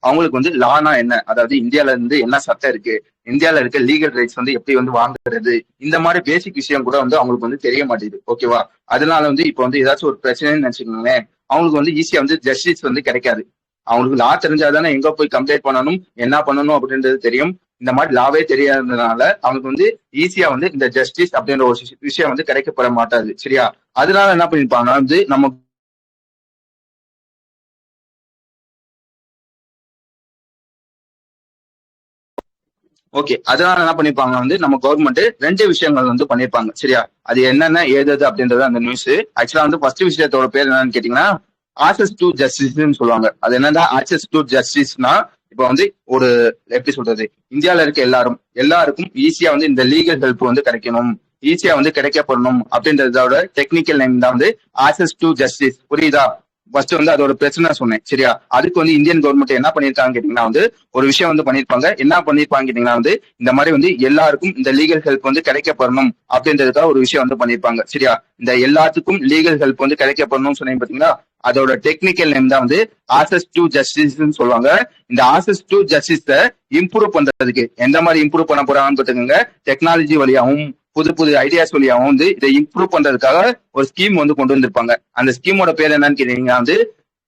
அவங்களுக்கு வந்து லானா என்ன, அதாவது இந்தியால இருந்து என்ன சட்டம் இருக்கு, இந்தியால இருக்க லீகல் ரைட்ஸ் வந்து எப்படி வந்து வாங்குறது, இந்த மாதிரி பேசிக் விஷயம் கூட வந்து அவங்களுக்கு வந்து தெரிய மாட்டேங்குது. ஓகேவா, அதனால வந்து இப்போ வந்து ஏதாச்சும் ஒரு பிரச்சனைன்னு நினைச்சுக்கோங்களேன், அவங்களுக்கு வந்து ஈஸியா வந்து ஜஸ்டிஸ் வந்து கிடைக்காது. அவங்களுக்கு லா தெரிஞ்சாதானே எங்க போய் கம்ப்ளைண்ட் பண்ணணும், என்ன பண்ணணும் அப்படின்றது தெரியும். இந்த மாதிரி லாவே தெரியாததுனால அவங்களுக்கு வந்து ஈஸியா வந்து இந்த ஜஸ்டிஸ் அப்படின்ற ஒரு விஷயம் வந்து கிடைக்கப்பட மாட்டாது. சரியா, அதனால என்ன பண்ணிருப்பாங்க வந்து நம்ம ஓகே, அதனால என்ன பண்ணிருப்பாங்க வந்து நம்ம கவர்மெண்ட் 2 விஷயங்கள் வந்து பண்ணிருப்பாங்க. சரியா, அது என்னென்ன ஏது அப்படின்றது அந்த நியூஸ். ஆக்சுவலா வந்து ஃபர்ஸ்ட் விஷயத்தோட பேர் என்னன்னு கேட்டீங்கன்னா ஆக்சஸ் டு ஜஸ்டிஸ்ன்னு சொல்லுவாங்க. அது என்னன்னா ஆக்சஸ் டு ஜஸ்டிஸ்னா இப்ப வந்து ஒரு எப்படி சொல்றது, இந்தியால இருக்க எல்லாருக்கும் ஈஸியா வந்து இந்த லீகல் ஹெல்ப் வந்து கிடைக்கணும், ஈஸியா வந்து கிடைக்கப்படணும் அப்படின்றதோட டெக்னிக்கல் நேம் தான் வந்து ஆக்சஸ் டு ஜஸ்டிஸ். புரியுதா? ஃபர்ஸ்ட் வந்து அதோட பிரச்சனை சொன்னேன். சரியா, அதுக்கு வந்து இந்தியன் கவர்மெண்ட் என்ன பண்ணிருக்காங்க கேட்டீங்கன்னா வந்து ஒரு விஷயம் வந்து பண்ணிருப்பாங்க. என்ன பண்ணிருப்பாங்க கேட்டீங்கன்னா வந்து இந்த மாதிரி வந்து எல்லாருக்கும் இந்த லீகல் ஹெல்ப் வந்து கிடைக்கப்படணும் அப்படின்றதுக்காக ஒரு விஷயம் வந்து பண்ணிருப்பாங்க. சரியா, இந்த எல்லாத்துக்கும் லீகல் ஹெல்ப் வந்து கிடைக்கப்படணும்னு சொன்னீங்க பாத்தீங்களா, அதோட டெக்னிக்கல் நேம் தான் வந்து ஆக்சஸ் டு ஜஸ்டிஸ் சொல்லுவாங்க. இந்த ஆக்சஸ் டு ஜஸ்டிஸ இம்ப்ரூவ் பண்றதுக்கு எந்த மாதிரி இம்ப்ரூவ் பண்ண போறாங்கன்னு பாத்துக்கோங்க, டெக்னாலஜி வழியாகவும் புது புது ஐடியாஸ் வழியாகவும் வந்து இதை இம்ப்ரூவ் பண்றதுக்காக ஒரு ஸ்கீம் வந்து கொண்டு வந்திருப்பாங்க. அந்த ஸ்கீமோட பேர் என்னன்னு கேட்டீங்கன்னா வந்து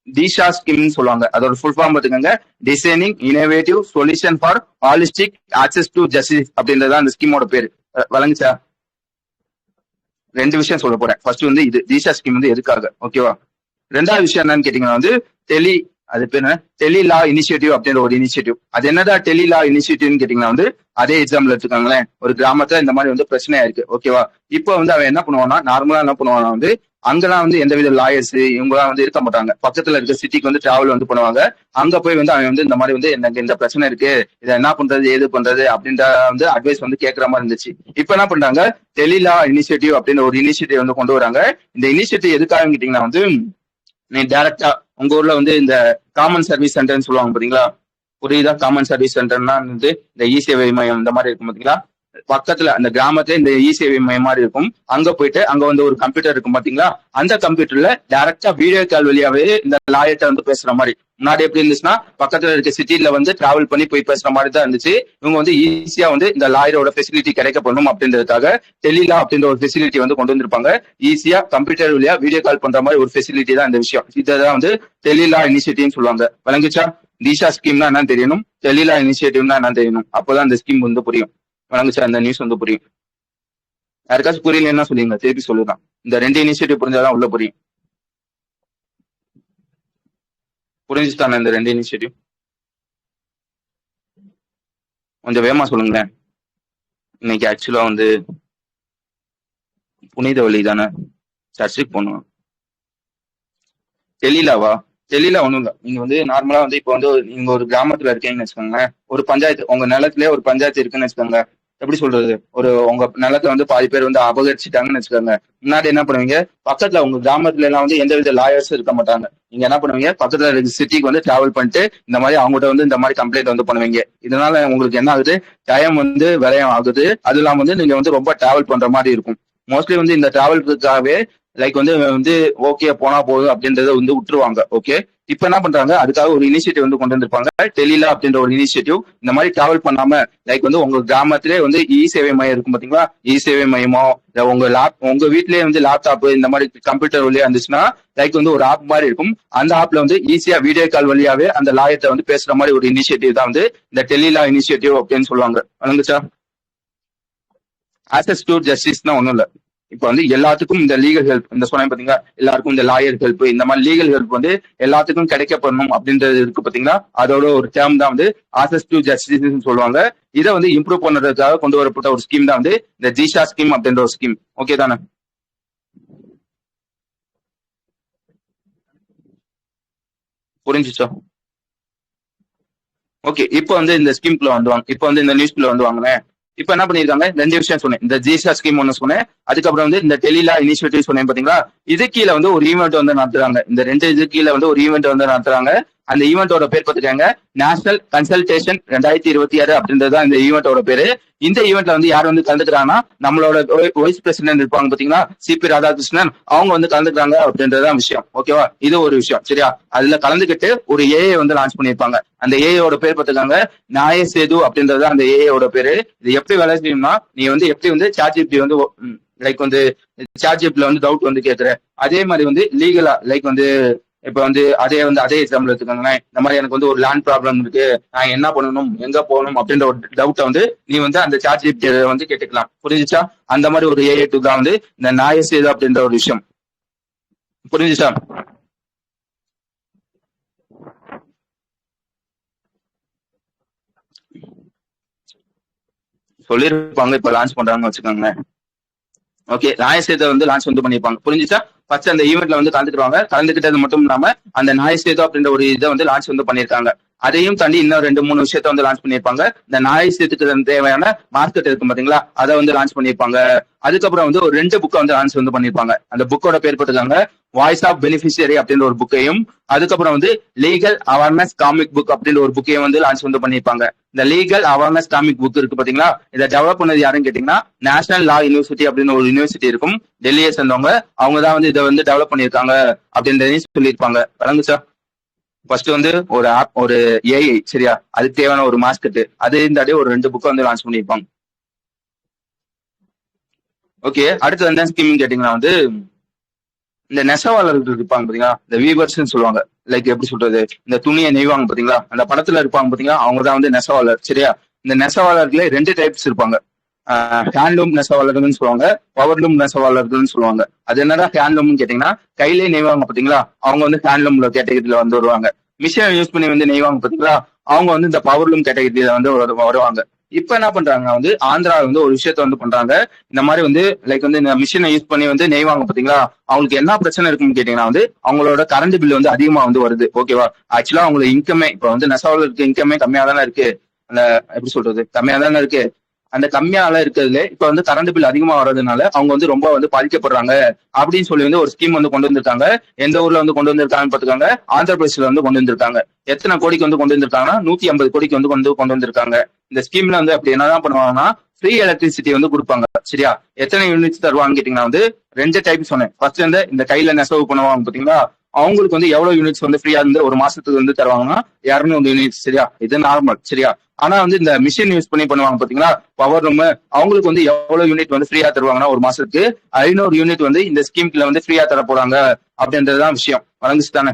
திஷா ஸ்கீம் சொல்லுவாங்க. அதோட ஃபுல் ஃபார்ம் பாத்துக்கோங்க, designing innovative solution for holistic access to justice அப்படின்றத அந்த ஸ்கீமோட பேரு. வழங்குச்சா? 2 விஷயம் சொல்ல போறேன். ஃபர்ஸ்ட் வந்து இது திஷா ஸ்கீம் வந்து எதுக்காக, ஓகேவா. 2வது விஷயம் என்னன்னு கேட்டீங்கன்னா வந்து டெலி அது பேர் என்ன, டெலி லா இனிஷியேட்டிவ் அப்படின்ற ஒரு இனிஷியேட்டிவ். அது என்னடா டெலி லா இனிஷியேட்டிவ்னு கேட்டீங்கன்னா வந்து அதே எக்ஸாம்பிள் எடுத்துக்காங்களேன், ஒரு கிராமத்துல இந்த மாதிரி வந்து பிரச்சனையா இருக்கு. ஓகேவா, இப்போ வந்து அவன் என்ன பண்ணுவான்னா நார்மலா என்ன பண்ணுவானா வந்து அங்கெல்லாம் வந்து எந்தவித லாயர்ஸ் இவங்கலாம் வந்து இருக்க மாட்டாங்க. பக்கத்துல இருக்க சிட்டிக்கு வந்து டிராவல் வந்து பண்ணுவாங்க. அங்க போய் வந்து அவன் வந்து இந்த மாதிரி வந்து எனக்கு இந்த பிரச்சனை இருக்கு, இதை என்ன பண்றது ஏது பண்றது அப்படின்ற வந்து அட்வைஸ் வந்து கேட்கற மாதிரி இருந்துச்சு. இப்ப என்ன பண்றாங்க, டெலிலா இனிஷியேட்டிவ் அப்படின்னு ஒரு இனிஷியேட்டிவ் வந்து கொண்டு வராங்க. இந்த இனிஷியேட்டிவ் எதுக்காக கேட்டீங்கன்னா வந்து நீ டைரக்டா உங்க ஊர்ல வந்து இந்த காமன் சர்வீஸ் சென்டர்னு சொல்லுவாங்க பாத்தீங்களா, புரியுதா? காமன் சர்வீஸ் சென்டர்னா வந்து இந்த இ சேவை மையம் இந்த மாதிரி இருக்கும் பாத்தீங்களா, பக்கத்துல அந்த கிராமத்துல இந்த இ சேவை மையம் மாதிரி இருக்கும். அங்க போயிட்டு அங்க வந்து ஒரு கம்ப்யூட்டர் இருக்கும் பாத்தீங்களா, அந்த கம்ப்யூட்டர்ல டைரக்டா வீடியோ கால் வழியாவே இந்த லாயர்ட்ட வந்து பேசுற மாதிரி. முன்னாடி எப்படி இருந்துச்சுன்னா பக்கத்துல இருக்க சிட்டில வந்து டிராவல் பண்ணி போய் பேசுற மாதிரி தான் இருந்துச்சு. இவங்க வந்து ஈஸியா வந்து இந்த லாயரோட ஃபெசிலிட்டி கிடைக்கப்படணும் அப்படின்றதுக்காக டெலிலா அப்படின்ற ஒரு ஃபெசிலிட்டி வந்து கொண்டு வந்திருப்பாங்க. ஈஸியா கம்ப்யூட்டர் வழியா வீடியோ கால் பண்ற மாதிரி ஒரு ஃபெசிலிட்டி தான் இந்த விஷயம். இதான் வந்து டெலிலா இனிஷியேட்டிவ்னு சொல்லுவாங்க. வழங்குச்சா? திஷா ஸ்கீம்னா என்னன்னு தெரியணும், டெலிலா இனிஷியேட்டிவ்னா என்னன்னு தெரியணும். அப்பதான் இந்த ஸ்கீம் வந்து புரியும். வழங்குச்சா? இந்த நியூஸ் வந்து புரியும். யாருக்காச்சும் புரியல என்ன சொல்லுங்க, திருப்பி சொல்லுதான். இந்த 2 இனிஷியேட்டிவ் புரிஞ்சாதான் உள்ள புரியும். புரிஞ்சுட்டான இந்த 2 இனிஷியேட்டிவ்? கொஞ்சம் வேகமா சொல்லுங்களேன். இன்னைக்கு ஆக்சுவலா வந்து புனித வழி தானே, சர்ச்சுக்கு போகணும். டெலிலாவா? டெல்லியில ஒண்ணும் இல்ல. நீங்க வந்து நார்மலா வந்து இப்போ வந்து நீங்க ஒரு கிராமத்துல இருக்கீங்கன்னு வச்சுக்கோங்களேன், ஒரு பஞ்சாயத்து உங்க நிலத்திலே ஒரு பஞ்சாயத்து இருக்குன்னு வச்சுக்கோங்க. எப்படி சொல்றது, ஒரு உங்க நிலத்தை வந்து பாதி பேர் வந்து அபகரிச்சுட்டாங்கன்னு வச்சுக்கோங்க. முன்னாடி என்ன பண்ணுவீங்க, பக்கத்துல உங்க கிராமத்துல எல்லாம் வந்து எந்த வித லாயர்ஸும் இருக்க மாட்டாங்க. நீங்க என்ன பண்ணுவீங்க, பக்கத்துல இருக்க சிட்டிக்கு வந்து டிராவல் பண்ணிட்டு இந்த மாதிரி அவங்ககிட்ட வந்து இந்த மாதிரி கம்ப்ளைண்ட் வந்து பண்ணுவீங்க. இதனால உங்களுக்கு என்ன ஆகுது, டைம் வந்து விரயம் ஆகுது. அது இல்லாம வந்து நீங்க வந்து ரொம்ப டிராவல் பண்ற மாதிரி இருக்கும். மோஸ்ட்லி வந்து இந்த டிராவல்ஸுக்காகவே லைக் வந்து ஓகே போனா போதும் அப்படின்றத வந்து விட்டுருவாங்க. ஓகே, இப்ப என்ன பண்றாங்க, அதுக்காக ஒரு இனிஷியேட்டிவ் வந்து கொண்டு வந்திருப்பாங்க, டெலிலா அப்படின்ற ஒரு இனிஷியேட்டிவ். இந்த மாதிரி டிராவல் பண்ணாம லைக் வந்து உங்க கிராமத்திலே வந்து இ சேவை மையம் இருக்கும் பாத்தீங்களா, இ சேவை மையமோ இல்ல உங்க வீட்லயே வந்து லேப்டாப் இந்த மாதிரி கம்ப்யூட்டர் வழியா இருந்துச்சுன்னா லைக் வந்து ஒரு ஆப் மாதிரி இருக்கும். அந்த ஆப்ல வந்து ஈஸியா வீடியோ கால் வழியாவே அந்த லாயத்தை வந்து பேசுற மாதிரி ஒரு இனிஷியேட்டிவ் தான் வந்து இந்த டெலிலா இனிஷியேட்டிவ் அப்படின்னு சொல்லுவாங்க. வணங்குச்சா? ஆக்சஸ் டு ஜஸ்டிஸ்னா ஒண்ணும் இல்ல, இப்ப வந்து எல்லாத்துக்கும் இந்த லீகல் ஹெல்ப் இந்த சொன்னேன் பாத்தீங்களா, எல்லாருக்கும் இந்த லாயர் ஹெல்ப் இந்த மாதிரி லீகல் ஹெல்ப் வந்து எல்லாத்துக்கும் கிடைக்கப்படணும் அப்படின்றது இருக்கு பாத்தீங்களா, அதோட ஒரு டேர்ம் தான் வந்து ஆக்சஸ் டு ஜஸ்டிஸ் சொல்லுவாங்க. இதை வந்து இம்ப்ரூவ் பண்றதுக்காக கொண்டு வரப்பட்ட ஒரு ஸ்கீம் தான் வந்து இந்த ஜிஷா ஸ்கீம் அப்படின்ற ஒரு ஸ்கீம். ஓகே தானே? புரிஞ்சுச்சோ? ஓகே. இப்போ வந்து இந்த ஸ்கீம்குள்ள வந்துவாங்க. இப்போ வந்து இந்த நியூஸ்குள்ள வந்துவாங்களேன். இப்ப என்ன பண்ணிருக்காங்க, ரெண்டு விஷயம் சொன்னேன். இந்த ஜிசா ஸ்கீம் ஒன்னு சொன்னேன், அதுக்கப்புறம் வந்து இந்த டெலிலா இனிஷியேட்டிவ் சொன்னேன் பாத்தீங்களா, இது கீழே வந்து ஒரு ஈவெண்ட் வந்து நடத்துறாங்க. இந்த ரெண்டு இது கீழே வந்து ஒரு ஈவெண்ட் வந்து நடத்துறாங்க. அந்த ஈவெண்டோட பேர் பார்த்துக்காங்க, நேஷனல் கன்சல்டேஷன் 2026 அப்படின்றதுதான் இந்த ஈவெண்டோட பேரு. இந்த ஈவெண்ட்ல வந்து யார் வந்து கலந்துக்கிறாங்கன்னா, நம்மளோட வைஸ் பிரசிடென்ட் இருப்பாங்க பாத்தீங்களா, சிபி ராதாகிருஷ்ணன், அவங்க வந்து கலந்துக்கிறாங்க அப்படின்றதுதான் விஷயம். ஓகேவா? இது ஒரு விஷயம். சரியா? அதுல கலந்துக்கிட்டு ஒரு ஏஐ வந்து லான்ச் பண்ணிருப்பாங்க. அந்த ஏஐயோட பேர் பார்த்துக்காங்க, நாய சேது அப்படின்றது அந்த ஏஐயோட பேரு. இது எப்படி வேலை செய்யும்னா, நீ வந்து எப்படி வந்து சாட் ஜிபிடி வந்து லைக் வந்து சாட் ஜிபிடில வந்து டவுட் வந்து கேட்கிற, அதே மாதிரி வந்து லீகலா லைக் வந்து இப்ப வந்து அதே எக்ஸாம்பிள் எடுத்துக்கோங்களேன். இந்த மாதிரி எனக்கு வந்து ஒரு லேண்ட் ப்ராப்ளம் இருக்கு, நான் என்ன பண்ணணும், எங்க போகணும் அப்படின்ற ஒரு டவுட்டை வந்து நீ வந்து அந்த சாட் ஜிபிடி வந்து கேட்டுக்கலாம். புரிஞ்சுச்சா? அந்த மாதிரி ஒரு ஏஐ டூல் தான் வந்து இந்த நாயசேது அப்படின்ற ஒரு விஷயம். புரிஞ்சுச்சா? சொல்லிருப்பாங்க, இப்ப லான்ச் பண்றாங்கன்னு வச்சுக்கோங்களேன். ஓகே. நாயசேதை வந்து லான்ச் வந்து பண்ணிருப்பாங்க. புரிஞ்சுச்சா? ஃபர்ஸ்ட் அந்த ஈவெண்ட்ல வந்து கலந்துக்குவாங்க. கலந்துக்கிட்டது மட்டும் இல்லாம அந்த நாயசேது அப்படின்ற ஒரு இதை வந்து லான்ச் வந்து பண்ணிருக்காங்க. அதையும் தாண்டி இன்னும் 2-3 விஷயத்த வந்து லான்ச் பண்ணிருப்பாங்க. இந்த நாயசேத்துக்கு தேவையான மார்க்கெட் இருக்கும் பாத்தீங்களா, அதை வந்து லான்ச் பண்ணிருப்பாங்க. அதுக்கப்புறம் வந்து ஒரு 2 புக்கை வந்து லான்ச் வந்து பண்ணிருப்பாங்க. அந்த புக்கோட பேர் போட்டுருக்காங்க, வாய்ஸ் ஆஃப் பெனிஃபிஷியரி அப்படின்ற ஒரு புக்கையும், அதுக்கப்புறம் வந்து லீகல் அவேர்னஸ் காமிக் புக் அப்படின்ற ஒரு புக்கையும் வந்து லான்ச் வந்து பண்ணிருப்பாங்க. இந்த லீகல் அவேர்னஸ் காமிக் புக் இருக்கு பாத்தீங்களா, இதை டெவலப் பண்ணது யாருன்னு கேட்டீங்கன்னா, நேஷனல் லா யூனிவர்சிட்டி அப்படின்னு ஒரு யூனிவர்சிட்டி இருக்கும், டெல்லியை சேர்ந்தவங்க. அவங்க தான் வந்து இதை வந்து டெவலப் பண்ணிருக்காங்க அப்படின்றதையும் சொல்லியிருப்பாங்க. வழங்குச்சா? ஃபர்ஸ்ட் வந்து ஒரு ஆப், ஒரு ஏஐ, சரியா, அதுக்கு தேவையான ஒரு மாஸ்கெட், அது இருந்தாலே ஒரு 2 புக்கை வந்து லான்ச் பண்ணியிருப்பாங்க. ஓகே. அடுத்து என்ன ஸ்கீம் கேட்டீங்கன்னா வந்து இந்த நெசவாளர்கள் இருப்பாங்க பாத்தீங்களா, இந்த வீவர்ஸ் சொல்லுவாங்க. லைக் எப்படி சொல்றது, இந்த துணியை நெய்வாங்க பாத்தீங்களா, அந்த படத்துல இருப்பாங்க பாத்தீங்களா, அவங்க தான் வந்து நெசவாளர். சரியா? இந்த நெசவாளர்களே 2 டைப்ஸ் இருப்பாங்க. ஹேண்ட்லூம் நெசவாளர்கள்னு சொல்லுவாங்க, பவர்லூம் நெசவாளர்கள்னு சொல்லுவாங்க. அது என்னடா ஹேண்ட்லூம்னு கேட்டீங்கன்னா, கையிலே நெய்வாங்க பாத்தீங்களா, அவங்க வந்து ஹேண்ட்லூம்ல கேட்டகரியில வந்து வருவாங்க. மிஷினை யூஸ் பண்ணி வந்து நெய்வாங்க பாத்தீங்களா, அவங்க வந்து இந்த பவர்லூம் கேட்டகரியில வந்து வருவாங்க. இப்ப என்ன பண்றாங்க வந்து ஆந்திரா வந்து ஒரு விஷயத்த வந்து பண்றாங்க. இந்த மாதிரி வந்து லைக் வந்து இந்த மிஷினை யூஸ் பண்ணி வந்து நெய்வாங்க பாத்தீங்களா, அவங்களுக்கு என்ன பிரச்சனை இருக்குன்னு கேட்டீங்கன்னா வந்து அவங்களோட கரண்ட் பில் வந்து அதிகமா வந்து வருது. ஓகேவா? ஆக்சுவலா அவங்களுக்கு இன்கமே இப்ப வந்து நெசவாளருக்கு இன்கமே கம்மியா தானே இருக்கு. அந்த எப்படி சொல்றது, கம்மியா தானே இருக்கு. அந்த கம்மியால இருக்கிறதுல இப்ப வந்து கரண்ட் பில் அதிகமா வர்றதுனால அவங்க வந்து ரொம்ப வந்து பாதிக்கப்படுறாங்க அப்படின்னு சொல்லி வந்து ஒரு ஸ்கீம் வந்து கொண்டு வந்திருக்காங்க. எந்த ஊர்ல வந்து கொண்டு வந்திருக்காங்கன்னு பாத்துக்காங்க, ஆந்திர பிரதேஷ்ல வந்து கொண்டு வந்திருக்காங்க. எத்தனை கோடிக்கு வந்து கொண்டு வந்திருக்காங்கன்னா 150 கோடிக்கு வந்து கொண்டு வந்திருக்காங்க. இந்த ஸ்கீம்ல வந்து அப்படி என்னதான் பண்ணுவாங்கன்னா, ஃப்ரீ எலக்ட்ரிசிட்டி வந்து கொடுப்பாங்க. சரியா? எத்தனை யூனிட்ஸ் தருவாங்க கேட்டீங்கன்னா வந்து 2 டைப் சொன்னேன். ஃபர்ஸ்ட் வந்து இந்த கையில நெசவு பண்ணுவாங்க பாத்தீங்களா, அவங்களுக்கு வந்து எவ்வளவு யூனிட்ஸ் வந்து ஃப்ரீயா இருந்து ஒரு மாசத்துக்கு வந்து தருவாங்கன்னா 200 யூனிட்ஸ். சரியா? இது நார்மல். சரியா? ஆனா வந்து இந்த மிஷின் யூஸ் பண்ணி பண்ணுவாங்க பாத்தீங்களா, பவர் ரூம், அவங்களுக்கு வந்து எவ்வளவு யூனிட் வந்து ஃப்ரீயா தருவாங்கன்னா ஒரு மாசத்துக்கு 500 யூனிட் வந்து இந்த ஸ்கீம்ல வந்து ஃப்ரீயா தர போறாங்க அப்படின்றதுதான் விஷயம். வழங்குச்சு தானே?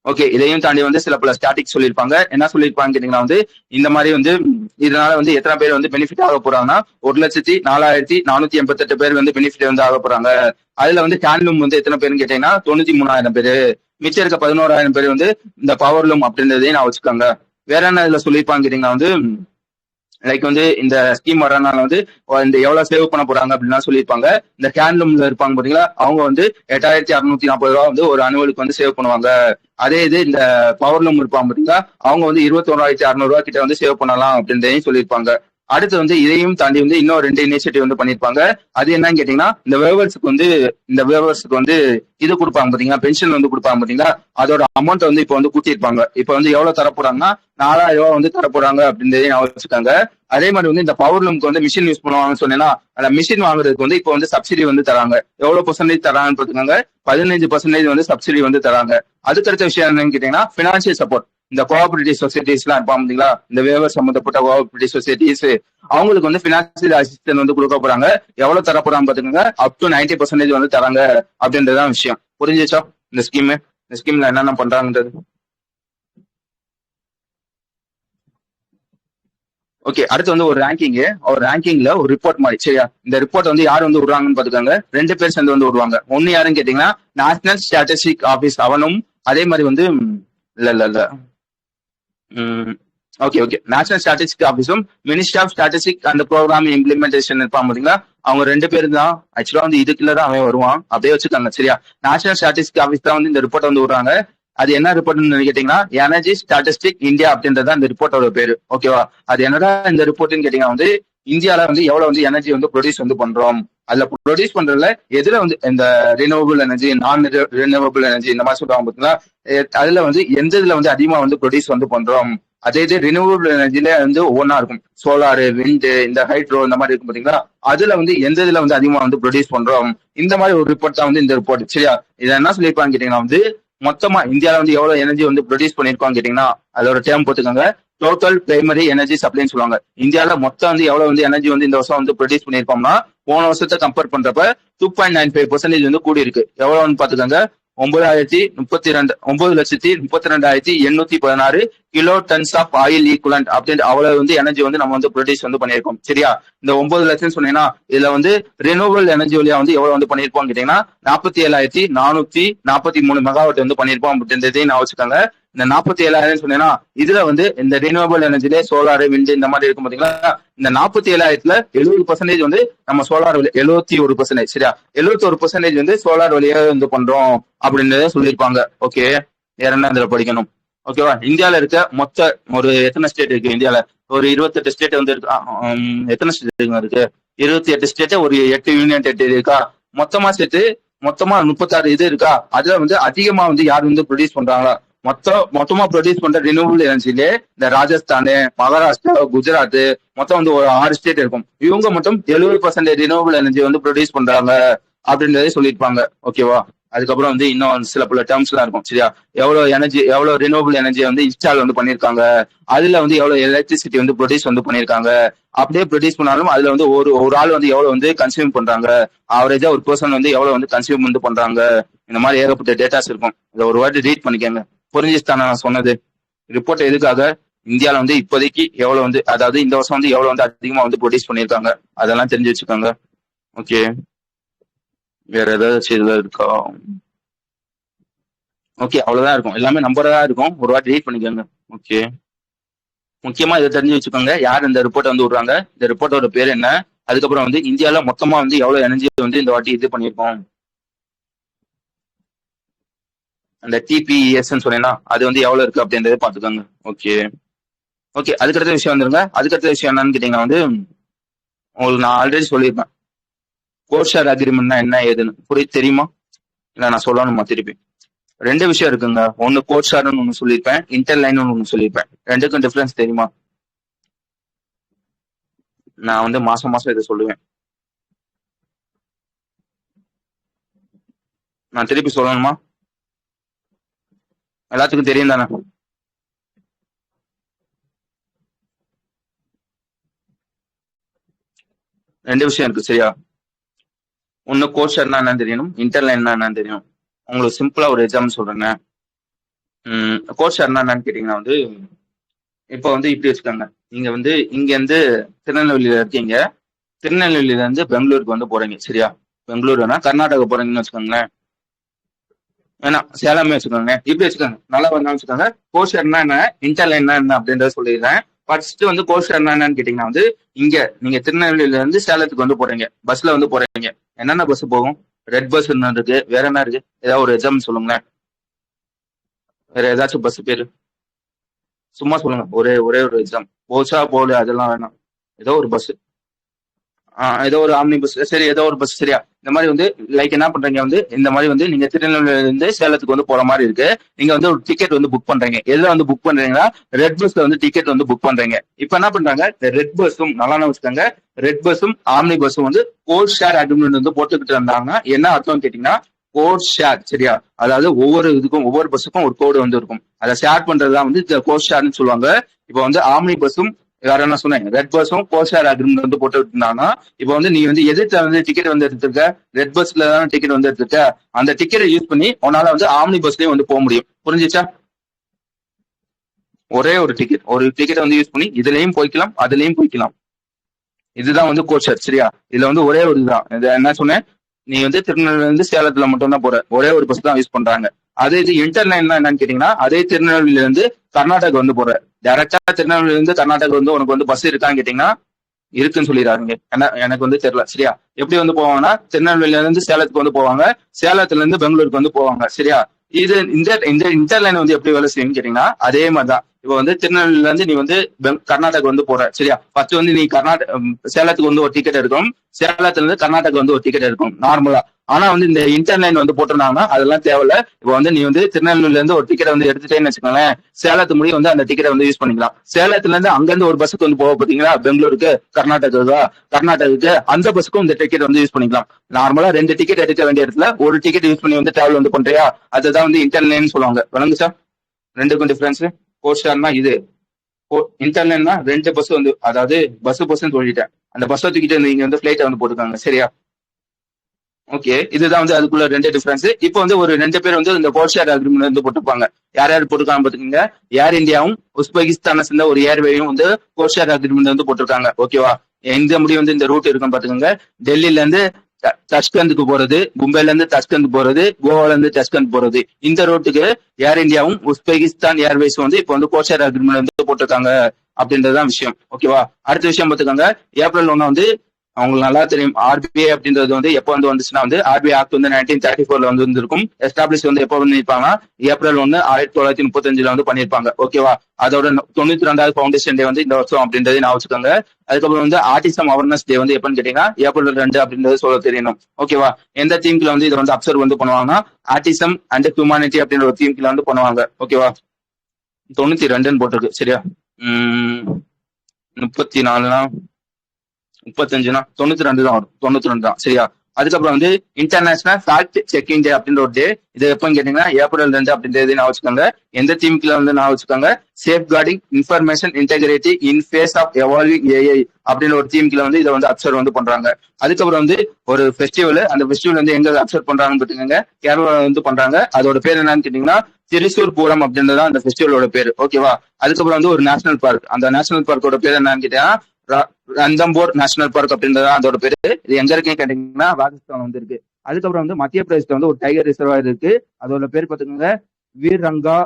ஓகே. இதையும் தாண்டி வந்து சில பல ஸ்டாட்டிக் சொல்லியிருப்பாங்க. என்ன சொல்லியிருப்பாங்க கேட்டீங்கன்னா வந்து இந்த மாதிரி வந்து இதனால வந்து எத்தனை பேர் வந்து பெனிஃபிட் ஆக போறாங்கன்னா 1,04,488 பேர் வந்து பெனிஃபிட் வந்து ஆக போறாங்க. அதுல வந்து ஹேண்ட்லூம் வந்து எத்தனை பேருன்னு கேட்டீங்கன்னா 93,000 பேரு. மிச்சம் இருக்க 11,000 பேர் வந்து இந்த பவர்லூம் அப்படின்றதையும் நான் வச்சுக்கோங்க. வேற என்ன இதுல சொல்லியிருப்பாங்க கேட்டீங்கன்னா வந்து லைக் வந்து இந்த ஸ்கீம் வர்றதுனால வந்து இந்த எவ்வளவு சேவ் பண்ண போறாங்க அப்படின்னா சொல்லியிருப்பாங்க. இந்த ஹேண்ட்லூம்ல இருப்பாங்க பாத்தீங்களா, அவங்க வந்து 8,640 ரூபா வந்து ஒரு அனுவலுக்கு வந்து சேவ் பண்ணுவாங்க. அதே இது இந்த பவர்லூம் இருப்பாங்க பாத்தீங்களா, அவங்க வந்து 21,600 ரூபா கிட்ட வந்து சேவ் பண்ணலாம் அப்படின்றதையும் சொல்லியிருப்பாங்க. அடுத்து வந்து இதையும் தாண்டி வந்து இன்னும் 2 இனிஷியேட்டிவ் வந்து பண்ணிருப்பாங்க. அது என்னன்னு கேட்டீங்கன்னா, இந்த வேவர்ஸுக்கு வந்து இது கொடுப்பாங்க பாத்தீங்களா, பென்ஷன் வந்து கொடுப்பாங்க பாத்தீங்களா, அதோட அமௌண்ட் வந்து இப்ப வந்து கூட்டியிருப்பாங்க. இப்ப வந்து எவ்வளவு தரப்போறாங்கன்னா 4,000 ரூபாய் வந்து தரப்போறாங்க அப்படின்றதையும் நான் வச்சுக்காங்க. அதே மாதிரி வந்து இந்த பவர் லூம்க்கு வந்து மிஷின் யூஸ் பண்ணுவாங்கன்னு சொன்னேன்னா, அந்த மிஷின் வாங்குறதுக்கு வந்து இப்போ வந்து சப்சிடி வந்து தராங்க. எவ்வளவு பர்சன்டேஜ் தராங்கன்னு பாத்துக்காங்க, 15% வந்து சப்சிடி வந்து தராங்க. அதுக்கடுத்த விஷயம் என்னன்னு கேட்டீங்கன்னா, பினான்சியல் சப்போர்ட். இந்த கோஆபரேட்டிவ் சொசைட்டிஸ் எல்லாம் இருப்பாங்க பாத்தீங்களா, இந்த வேவர் சம்பந்தப்பட்ட கோஆபரேட்டிவ் சொசைட்டிஸ், அவங்களுக்கு வந்து பினான்சியல் அசிஸ்டன்ஸ் வந்து கொடுக்க போறாங்க. எவ்வளவு தர போறாங்க பாத்துக்கோங்க, அப் டு 90% வந்து தராங்க அப்படின்றதான் விஷயம். புரிஞ்சுச்சா இந்த ஸ்கீம்? இந்த ஸ்கீம்ல என்னென்ன பண்றாங்கன்றது. ஓகே, அடுத்து வந்து ஒரு ரேங்கிங்ல ஒரு ரிப்போர்ட் மாதிரி, சரியா? இந்த ரிப்போர்ட் வந்து யார் வந்து விடுறாங்கன்னு பாத்துக்காங்க, 2 பேர் சேர்ந்து வந்து விடுவாங்க. ஒன்னு யாருன்னு கேட்டீங்கன்னா நேஷனல் ஸ்டாட்டிஸ்டிக் ஆபீஸ் அவனும், அதே மாதிரி வந்து இல்ல இல்ல இல்ல ஓகே ஓகே, நேஷனல் ஸ்டாட்டிஸ்டிக் ஆபீஸும் ministry of statistic and programme implementation இருப்பாங்க பாத்தீங்களா, அவங்க 2 பேரும் தான் ஆக்சுவலா வந்து இதுக்குள்ள தான் அவன் வருவான், அப்படியே வச்சுக்காங்க, சரியா? நேஷனல் ஸ்டாட்டிஸ்டிக் ஆபீஸ் தான் வந்து இந்த ரிப்போர்ட் வந்து விடுறாங்க. அது என்ன ரிப்போர்ட்னு கேட்டீங்கன்னா எனர்ஜி ஸ்டாட்டிஸ்டிக் இந்தியா அப்படின்றத இந்த ரிப்போர்ட்டோட பேரு, ஓகேவா? அது என்னடா இந்த ரிப்போர்ட்னு கேட்டீங்கன்னா வந்து இந்தியால வந்து எவ்வளவு வந்து எனர்ஜி வந்து ப்ரொடியூஸ் வந்து பண்றோம், அதுல ப்ரொடியூஸ் பண்றதுல எதுல வந்து இந்த ரினியூவபிள் எனர்ஜி, நான் ரினியூவபிள் எனர்ஜி இந்த மாதிரி சொல்றாங்க பாத்தீங்களா, அதுல வந்து எந்த இதுல வந்து அதிகமா வந்து ப்ரொடியூஸ் வந்து பண்றோம். அதே இது ரினியூவபிள் எனர்ஜில வந்து ஒவ்வொன்றா இருக்கும், சோலாரு, விண்டு, இந்த ஹைட்ரோ இந்த மாதிரி இருக்கும் பாத்தீங்களா, அதுல வந்து எந்த இதுல வந்து அதிகமா வந்து ப்ரொடியூஸ் பண்றோம், இந்த மாதிரி ஒரு ரிப்போர்ட் தான் வந்து இந்த ரிப்போர்ட், சரியா? இதை என்ன சொல்லியிருப்பான்னு கேட்டீங்கன்னா வந்து மொத்தமா இந்தியாவில வந்து எவ்வளவு எனர்ஜி வந்து ப்ரொடியூஸ் பண்ணிருக்கோம் கேட்டீங்கன்னா அதோட டேர்ம் போட்டுக்கோங்க, டோட்டல் பிரைமரி எனர்ஜி சப்ளைன்னு சொல்லுவாங்க. இந்தியாவில மொத்தம் வந்து எவ்வளவு வந்து எனர்ஜி வந்து இந்த வருஷம் வந்து ப்ரொடியூஸ் பண்ணிருக்கோம்னா போன வருஷத்தை கம்பேர் பண்றப்ப 2.95% வந்து கூடி இருக்கு. எவ்வளவுன்னு பாத்துக்கோங்க, 9,32,816 kilo tons of oil equivalent அப்படின்ற அவ்வளவு வந்து எனர்ஜி வந்து நம்ம வந்து ப்ரொடியூஸ் வந்து பண்ணியிருக்கோம், சரியா? இந்த 9 லட்சம் சொன்னீங்கன்னா இதுல வந்து ரினியூவபிள் எனர்ஜி வழியா வந்து எவ்வளவு வந்து பண்ணிருப்போம் கேட்டீங்கன்னா 47,443 மெகாவாட் வந்து பண்ணிருப்போம் அப்படின்றதையும் நான் வச்சுக்கோங்க. இந்த 47,000 சொன்னீங்கன்னா இதுல வந்து இந்த ரினியூவபிள் எனர்ஜிலே சோலார், விண்டு இந்த மாதிரி இருக்கும் பாத்தீங்களா, இந்த 47,000ல 70% வந்து நம்ம சோலார் 71%, சரியா? 71% வந்து சோலார் வழியா வந்து பண்றோம் அப்படின்றத சொல்லியிருப்பாங்க. ஓகே, வேற என்ன இதுல படிக்கணும்? ஓகேவா? இந்தியால இருக்க மொத்த ஒரு எத்தனை ஸ்டேட் இருக்கு இந்தியால? ஒரு 28 ஸ்டேட் வந்து இருக்கு. எத்தனை ஸ்டேட் இருக்கு? 28 ஸ்டேட், ஒரு 8 யூனியன் டெரிட்டரி இருக்கா, மொத்தமா சேர்த்து மொத்தமா 36 இது இருக்கா. அதுல வந்து அதிகமா வந்து யார் வந்து ப்ரொடியூஸ் பண்றாங்களா, மொத்தமா ப்ரொடியூஸ் பண்ற ரினியூவபிள் எனர்ஜிலே இந்த ராஜஸ்தான், மகாராஷ்டிரா, குஜராத் மொத்தம் வந்து ஒரு 6 ஸ்டேட் இருக்கும். இவங்க மட்டும் 70% ரினியூவபிள் எனர்ஜி வந்து ப்ரொடியூஸ் பண்றாங்க அப்படின்றதே சொல்லியிருப்பாங்க, ஓகேவா? அதுக்கப்புறம் வந்து இன்னும் சில பல டேர்ம்ஸ் எல்லாம் இருக்கும், சரியா? எவ்வளவு ரினியூவபிள் எனர்ஜி வந்து இன்ஸ்டால் வந்து பண்ணிருக்காங்க, அதுல வந்து எவ்வளவு எலக்ட்ரிசிட்டி வந்து ப்ரொடியூஸ் வந்து பண்ணிருக்காங்க, அப்படியே ப்ரொடியூஸ் பண்ணாலும் அதுல வந்து ஒரு ஆள் வந்து எவ்வளவு வந்து கன்சியூம் பண்றாங்க, ஆவரேஜா ஒரு பர்சன் வந்து எவ்வளவு வந்து கன்சியூம் வந்து பண்றாங்க, இந்த மாதிரி ஏகப்பட்ட டேட்டாஸ் இருக்கும். இதை ஒரு வாட்டி ரீட் பண்ணிக்கோங்க. புரிஞ்சுச்சுதானே நான் சொன்னது? ரிப்போர்ட் எதுக்காக, இந்தியாவில வந்து இப்போதைக்கு எவ்வளவு வந்து, அதாவது இந்த வருஷம் வந்து எவ்வளவு வந்து அதிகமா வந்து ப்ரொடியூஸ் பண்ணிருக்காங்க அதெல்லாம் தெரிஞ்சு வச்சுக்கோங்க. ஓகே, வேற ஏதாச்சும் இதுல இருக்கா? ஓகே, அவ்வளவுதான் இருக்கும், எல்லாமே நம்பரா இருக்கும், ஒரு வாட்டி ரீட் பண்ணிக்கோங்க. ஓகே, முக்கியமா இதை தெரிஞ்சு வச்சுக்கோங்க, யார் இந்த ரிப்போர்ட் வந்து விடுறாங்க, இந்த ரிப்போர்ட்டோட பேர் என்ன, அதுக்கப்புறம் வந்து இந்தியாவில மொத்தமா வந்து எவ்வளவு எனர்ஜி வந்து இந்த வாட்டி இது பண்ணிருக்கோம், அந்த டிபிஎஸ் சொன்னீங்கன்னா அது வந்து எவ்வளவு இருக்கு அப்படின்றத பாத்துக்கோங்க. ஓகே ஓகே, அதுக்கடுத்த விஷயம் வந்துருங்க. அதுக்கடுத்த விஷயம் என்னன்னு கேட்டீங்கன்னா வந்து உங்களுக்கு நான் ஆல்ரெடி சொல்லியிருப்பேன், கோட் ஷேர் அக்ரிமெண்ட்னா என்ன ஏதுன்னு தெரியுமா, இல்ல நான் சொல்லணுமா திருப்பி? 2 விஷயம் இருக்குங்க, ஒன்னு கோட் ஷேர்னு ஒன்னு சொல்லியிருப்பேன், இன்டர்லைன் ஒன்னு சொல்லியிருப்பேன். ரெண்டுக்கும் டிஃபரன்ஸ் தெரியுமா? நான் வந்து மாசம் மாசம் இதை சொல்லுவேன். நான் திருப்பி சொல்லணுமா? எல்லாத்துக்கும் தெரியும் தானே? ரெண்டு விஷயம் இருக்கு, சரியா? ஒன்னு கோட் ஷேர்னா என்னன்னு தெரியணும், இன்டர்லைன்னா என்னன்னு தெரியணும். உங்களுக்கு சிம்பிளா ஒரு எக்ஸாம்பிள் சொல்றேங்க. கோட் ஷேர்னா என்னன்னு கேட்டீங்கன்னா வந்து இப்போ வந்து இப்படி வச்சுக்கோங்க, நீங்க வந்து இங்க இருந்து திருநெல்வேலியில இருக்கீங்க, திருநெல்வேலியில இருந்து பெங்களூருக்கு வந்து போறீங்க, சரியா? பெங்களூருனா கர்நாடகா போறீங்கன்னு வச்சுக்கோங்களேன், ஏன்னா சேலமே வச்சுக்கோங்க, இப்படி வச்சுக்கோங்க, நல்லா வரணும் வச்சுக்கோங்க. கோஷர்னா என்ன, இன்டர்லைன்னா என்ன அப்படின்றத சொல்லிடுறேன். ஃபர்ஸ்ட் வந்து கோஷர்னா என்னன்னு கேட்டீங்கன்னா வந்து இங்க நீங்க திருநெல்வேலியில இருந்து சேலத்துக்கு வந்து போறீங்க, பஸ்ல வந்து போறீங்க. என்னென்ன பஸ் போகும்? ரெட் பஸ் இருக்கு, வேற என்ன இருக்கு? ஏதாவது ஒரு எக்ஸாம்பிள் சொல்லுங்களேன், வேற ஏதாச்சும் பஸ் பேரு சும்மா சொல்லுங்க, ஒரே ஒரே ஒரு எக்ஸாம். போச்சா போல அதெல்லாம் வேணாம், ஏதோ ஒரு பஸ், ஏதோ ஒரு ஆம்னி பஸ், சரி ஏதோ ஒரு பஸ், சரியா? இந்த மாதிரி வந்து லைக் என்ன பண்றீங்க வந்து இந்த மாதிரி வந்து நீங்க திருநெல்வேலியில இருந்து சேலத்துக்கு வந்து போற மாதிரி இருக்கு. நீங்க வந்து ஒரு டிக்கெட் வந்து புக் பண்றீங்க, எதுல வந்து புக் பண்றீங்கன்னா ரெட் பஸ்ல வந்து டிக்கெட் வந்து புக் பண்றீங்க. இப்ப என்ன பண்றாங்க, ரெட் பஸ்ஸும் நல்லா வச்சுக்காங்க, ரெட் பஸ்ஸும் ஆம்னி பஸ்ஸும் வந்து கோட் ஷேர் அக்ரிமெண்ட் வந்து போட்டுக்கிட்டு இருந்தாங்க. என்ன அர்த்தம் கேட்டீங்கன்னா கோட் ஷேர், சரியா? அதாவது ஒவ்வொரு இதுக்கும் ஒவ்வொரு பஸ்ஸுக்கும் ஒரு கோடு வந்து இருக்கும், அதை ஷேர் பண்றதுதான் வந்து கோட் ஷேர்னு சொல்லுவாங்க. இப்போ வந்து ஆம்னி பஸ்ஸும் வேற என்ன சொன்னேன், ரெட் பஸ்ஸும் கோட் ஷேர் அக்ரிமெண்ட் வந்து போட்டு இருந்தாங்கன்னா இப்போ வந்து நீ வந்து எதிர்த்து வந்து டிக்கெட் வந்து எடுத்துருக்க, ரெட் பஸ்ல தான் டிக்கெட் வந்து எடுத்துருக்க, அந்த டிக்கெட்டை யூஸ் பண்ணி உன்னால வந்து ஆம்னி பஸ்லயும் வந்து போக முடியும். புரிஞ்சிச்சா? ஒரே ஒரு டிக்கெட் வந்து யூஸ் பண்ணி இதுலயும் போய்க்கலாம் அதுலயும் போய்க்கலாம். இதுதான் வந்து கோச்சர் சரியா. இதுல வந்து ஒரே ஒரு இதுதான், இது என்ன சொன்னேன், நீ வந்து திருநெல்வேலியில இருந்து சேலத்துல மட்டும் தான் போற, ஒரே ஒரு பஸ் தான் யூஸ் பண்றாங்க. அதே இது இன்டர்லைன்னா என்னன்னு கேட்டீங்கன்னா, அதே திருநெல்வேலியில இருந்து கர்நாடகா வந்து போற, டைரக்டா திருநெல்வேலியில இருந்து கர்நாடகா வந்து உனக்கு வந்து பஸ் இருக்கான்னு கேட்டீங்கன்னா இருக்குன்னு சொல்லிடுறாங்க. ஏன்னா எனக்கு வந்து தெரியல சரியா. எப்படி வந்து போவாங்கன்னா திருநெல்வேலியில இருந்து சேலத்துக்கு வந்து போவாங்க, சேலத்துல இருந்து பெங்களூருக்கு வந்து போவாங்க சரியா. இது இந்த இந்த இன்டர்லைன் வந்து எப்படி வேலை செய்யும்னு கேட்டீங்கன்னா அதே மாதிரிதான். இப்போ வந்து திருநெல்வேலியில இருந்து நீ வந்து கர்நாடகா வந்து போற சரியா. ஃபர்ஸ்ட் வந்து நீ சேலத்துக்கு வந்து ஒரு டிக்கெட் எடுக்கும், சேலத்துல இருந்து கர்நாடகா வந்து ஒரு டிக்கெட் எடுக்கும் நார்மலா. ஆனா வந்து இந்த இன்டர்லைன் வந்து போட்டிருந்தாங்கன்னா அதெல்லாம் தேவையில்ல. இப்போ வந்து நீ வந்து திருநெல்வேலியில இருந்து ஒரு டிக்கெட் வந்து எடுத்துட்டேன்னு வச்சுக்கோங்களேன், சேலத்து முடிய வந்து அந்த டிக்கெட்டை வந்து யூஸ் பண்ணிக்கலாம். சேலத்துல இருந்து அங்கிருந்து ஒரு பஸ்ஸுக்கு வந்து போக பாத்தீங்களா பெங்களூருக்கு கர்நாடகாவுக்கு அந்த பஸ்ஸுக்கும் இந்த டிக்கெட் வந்து யூஸ் பண்ணிக்கலாம். நார்மலா 2 டிக்கெட் எடுக்க வேண்டிய இடத்துல ஒரு டிக்கெட் யூஸ் பண்ணி வந்து டிராவல் வந்து பண்றியா, அதுதான் வந்து இன்டர்லைன் சொல்லுவாங்க. விளங்குச்சா ரெண்டுக்கும் டிஃபரன்ஸ்? கோட் ஷேர்னா இது, இன்டர்லைன்னா 2 பஸ் வந்து, அதாவது பஸ் சொல்லிட்டேன், அந்த பஸ் தூக்கிட்டு நீங்க வந்து பிளைட்டை வந்து போட்டுருக்காங்க சரியா. ஓகே, இதுதான் வந்து அதுக்குள்ள 2 டிஃபரன்ஸ். இப்போ வந்து ஒரு 2 பேர் வந்து இந்த கோட் ஷேர் அக்ரிமெண்ட் வந்து போட்டுருப்பாங்க. யார் யார் போட்டுருக்காங்க பாத்துக்கீங்க, ஏர் இந்தியாவும் உஸ்பெகிஸ்தானை சேர்ந்த ஒரு ஏர்வேயும் வந்து கோட் ஷேர் அக்ரிமெண்ட் வந்து போட்டிருக்காங்க ஓகேவா. எந்த முடிவு வந்து இந்த ரூட் இருக்கும் பாத்துக்கோங்க, டெல்லியில இருந்து தஷ்கந்துக்கு போறது, மும்பைல இருந்து தஷ்கந்த் போறது, கோவால இருந்து தஷ்கந்த் போறது, இந்த ரூட்டுக்கு ஏர் இந்தியாவும் உஸ்பெகிஸ்தான் ஏர்வேஸ் வந்து இப்போ வந்து கோட் ஷேர் அக்ரிமெண்ட் வந்து போட்டிருக்காங்க அப்படின்றதுதான் விஷயம் ஓகேவா. அடுத்த விஷயம் பாத்துக்கோங்க, ஏப்ரல் 1 வந்து அவங்களுக்கு நல்லா தெரியும் ஆர்பிஐ அப்படின்றது வந்து எப்போ வந்து வந்துச்சுன்னா வந்து ஆர்பிஐ ஆக்ட் வந்து 1934 வந்து இருந்திருக்கும். எஸ்டாப்ளிஷ் வந்து எப்போ பண்ணிருப்பாங்க, ஏப்ரல் 1 1935 வந்து பண்ணிருப்பாங்க ஓகேவா. அதோட 92வது ஃபவுண்டேஷன் டே வந்து இந்த வருஷம் அப்படின்றது நான் வச்சுக்கோங்க. அதுக்கப்புறம் வந்து ஆர்டிசம் அவேர்னஸ் டே வந்து எப்பன்னு கேட்டீங்கன்னா ஏப்ரல் 2 அப்படின்றது சொல்ல தெரியணும் ஓகேவா. எந்த தீம்ல வந்து இதை வந்து அப்சர்வ் வந்து பண்ணுவாங்கன்னா ஆர்டிசம் அண்ட் ஹியூமானிட்டி அப்படின்ற ஒரு தீம்ல வந்து பண்ணுவாங்க ஓகேவா. 92ன்னு போட்டிருக்கு சரியா. 34னா 35னா 92 தான் வரும், 92 தான் சரியா. அதுக்கப்புறம் வந்து இன்டர்நேஷனல் ஃபேக்ட் செக்கிங் டே அப்படின்ற ஒரு டே, இது எப்பன்னு கேட்டீங்கன்னா ஏப்ரல் 2 அப்படின்றது நான் வச்சுக்கோங்க. எந்த தீம்ல வந்து நான் வச்சுக்கோங்க, safeguarding information integrity in face of evolving AI அப்படின்னு ஒரு தீம்ல வந்து இதை வந்து அப்சர்வ் வந்து பண்றாங்க. அதுக்கப்புறம் வந்து ஒரு ஃபெஸ்டிவல், அந்த ஃபெஸ்டிவல் வந்து எங்க அப்சர்வ் பண்றாங்கன்னு பாத்துக்கோங்க, கேரளா வந்து பண்றாங்க. அதோட பேர் என்னன்னு கேட்டீங்கன்னா திரிசூர் பூரம் அப்படின்றதான் அந்த ஃபெஸ்டிவலோட பேர் ஓகேவா. அதுக்கப்புறம் வந்து ஒரு நேஷனல் பார்க், அந்த நேஷனல் பார்க்கோட பேர் என்னன்னு கேட்டீங்கன்னா ரந்தம்போர் நேஷனல் பார்க் அப்படின்றது அதோட பேரு. இது எங்க இருக்குன்னு கேட்டீங்கன்னா ராஜஸ்தான் வந்து இருக்கு. அதுக்கப்புறம் வந்து மத்திய பிரதேசத்துல வந்து ஒரு டைகர் ரிசர்வாயர் இருக்கு, அதோட பேர் பாத்துக்கோங்க வீர் ரங்கா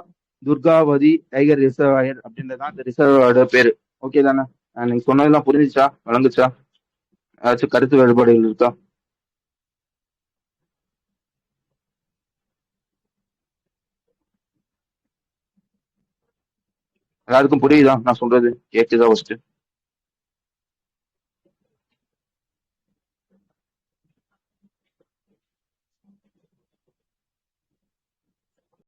துர்காவதி டைகர் ரிசர்வாயர் அப்படின்றதான் அந்த ரிசர்வோட பேரு. ஓகே தானே, நீங்க சொன்னதெல்லாம் புரிஞ்சுச்சா, வழங்குச்சா, ஏதாச்சும் கருத்து வேறுபாடுகள் இருக்கா? எல்லாருக்கும் புரியுதா நான் சொல்றது, கேக்குதா ஃபர்ஸ்ட்?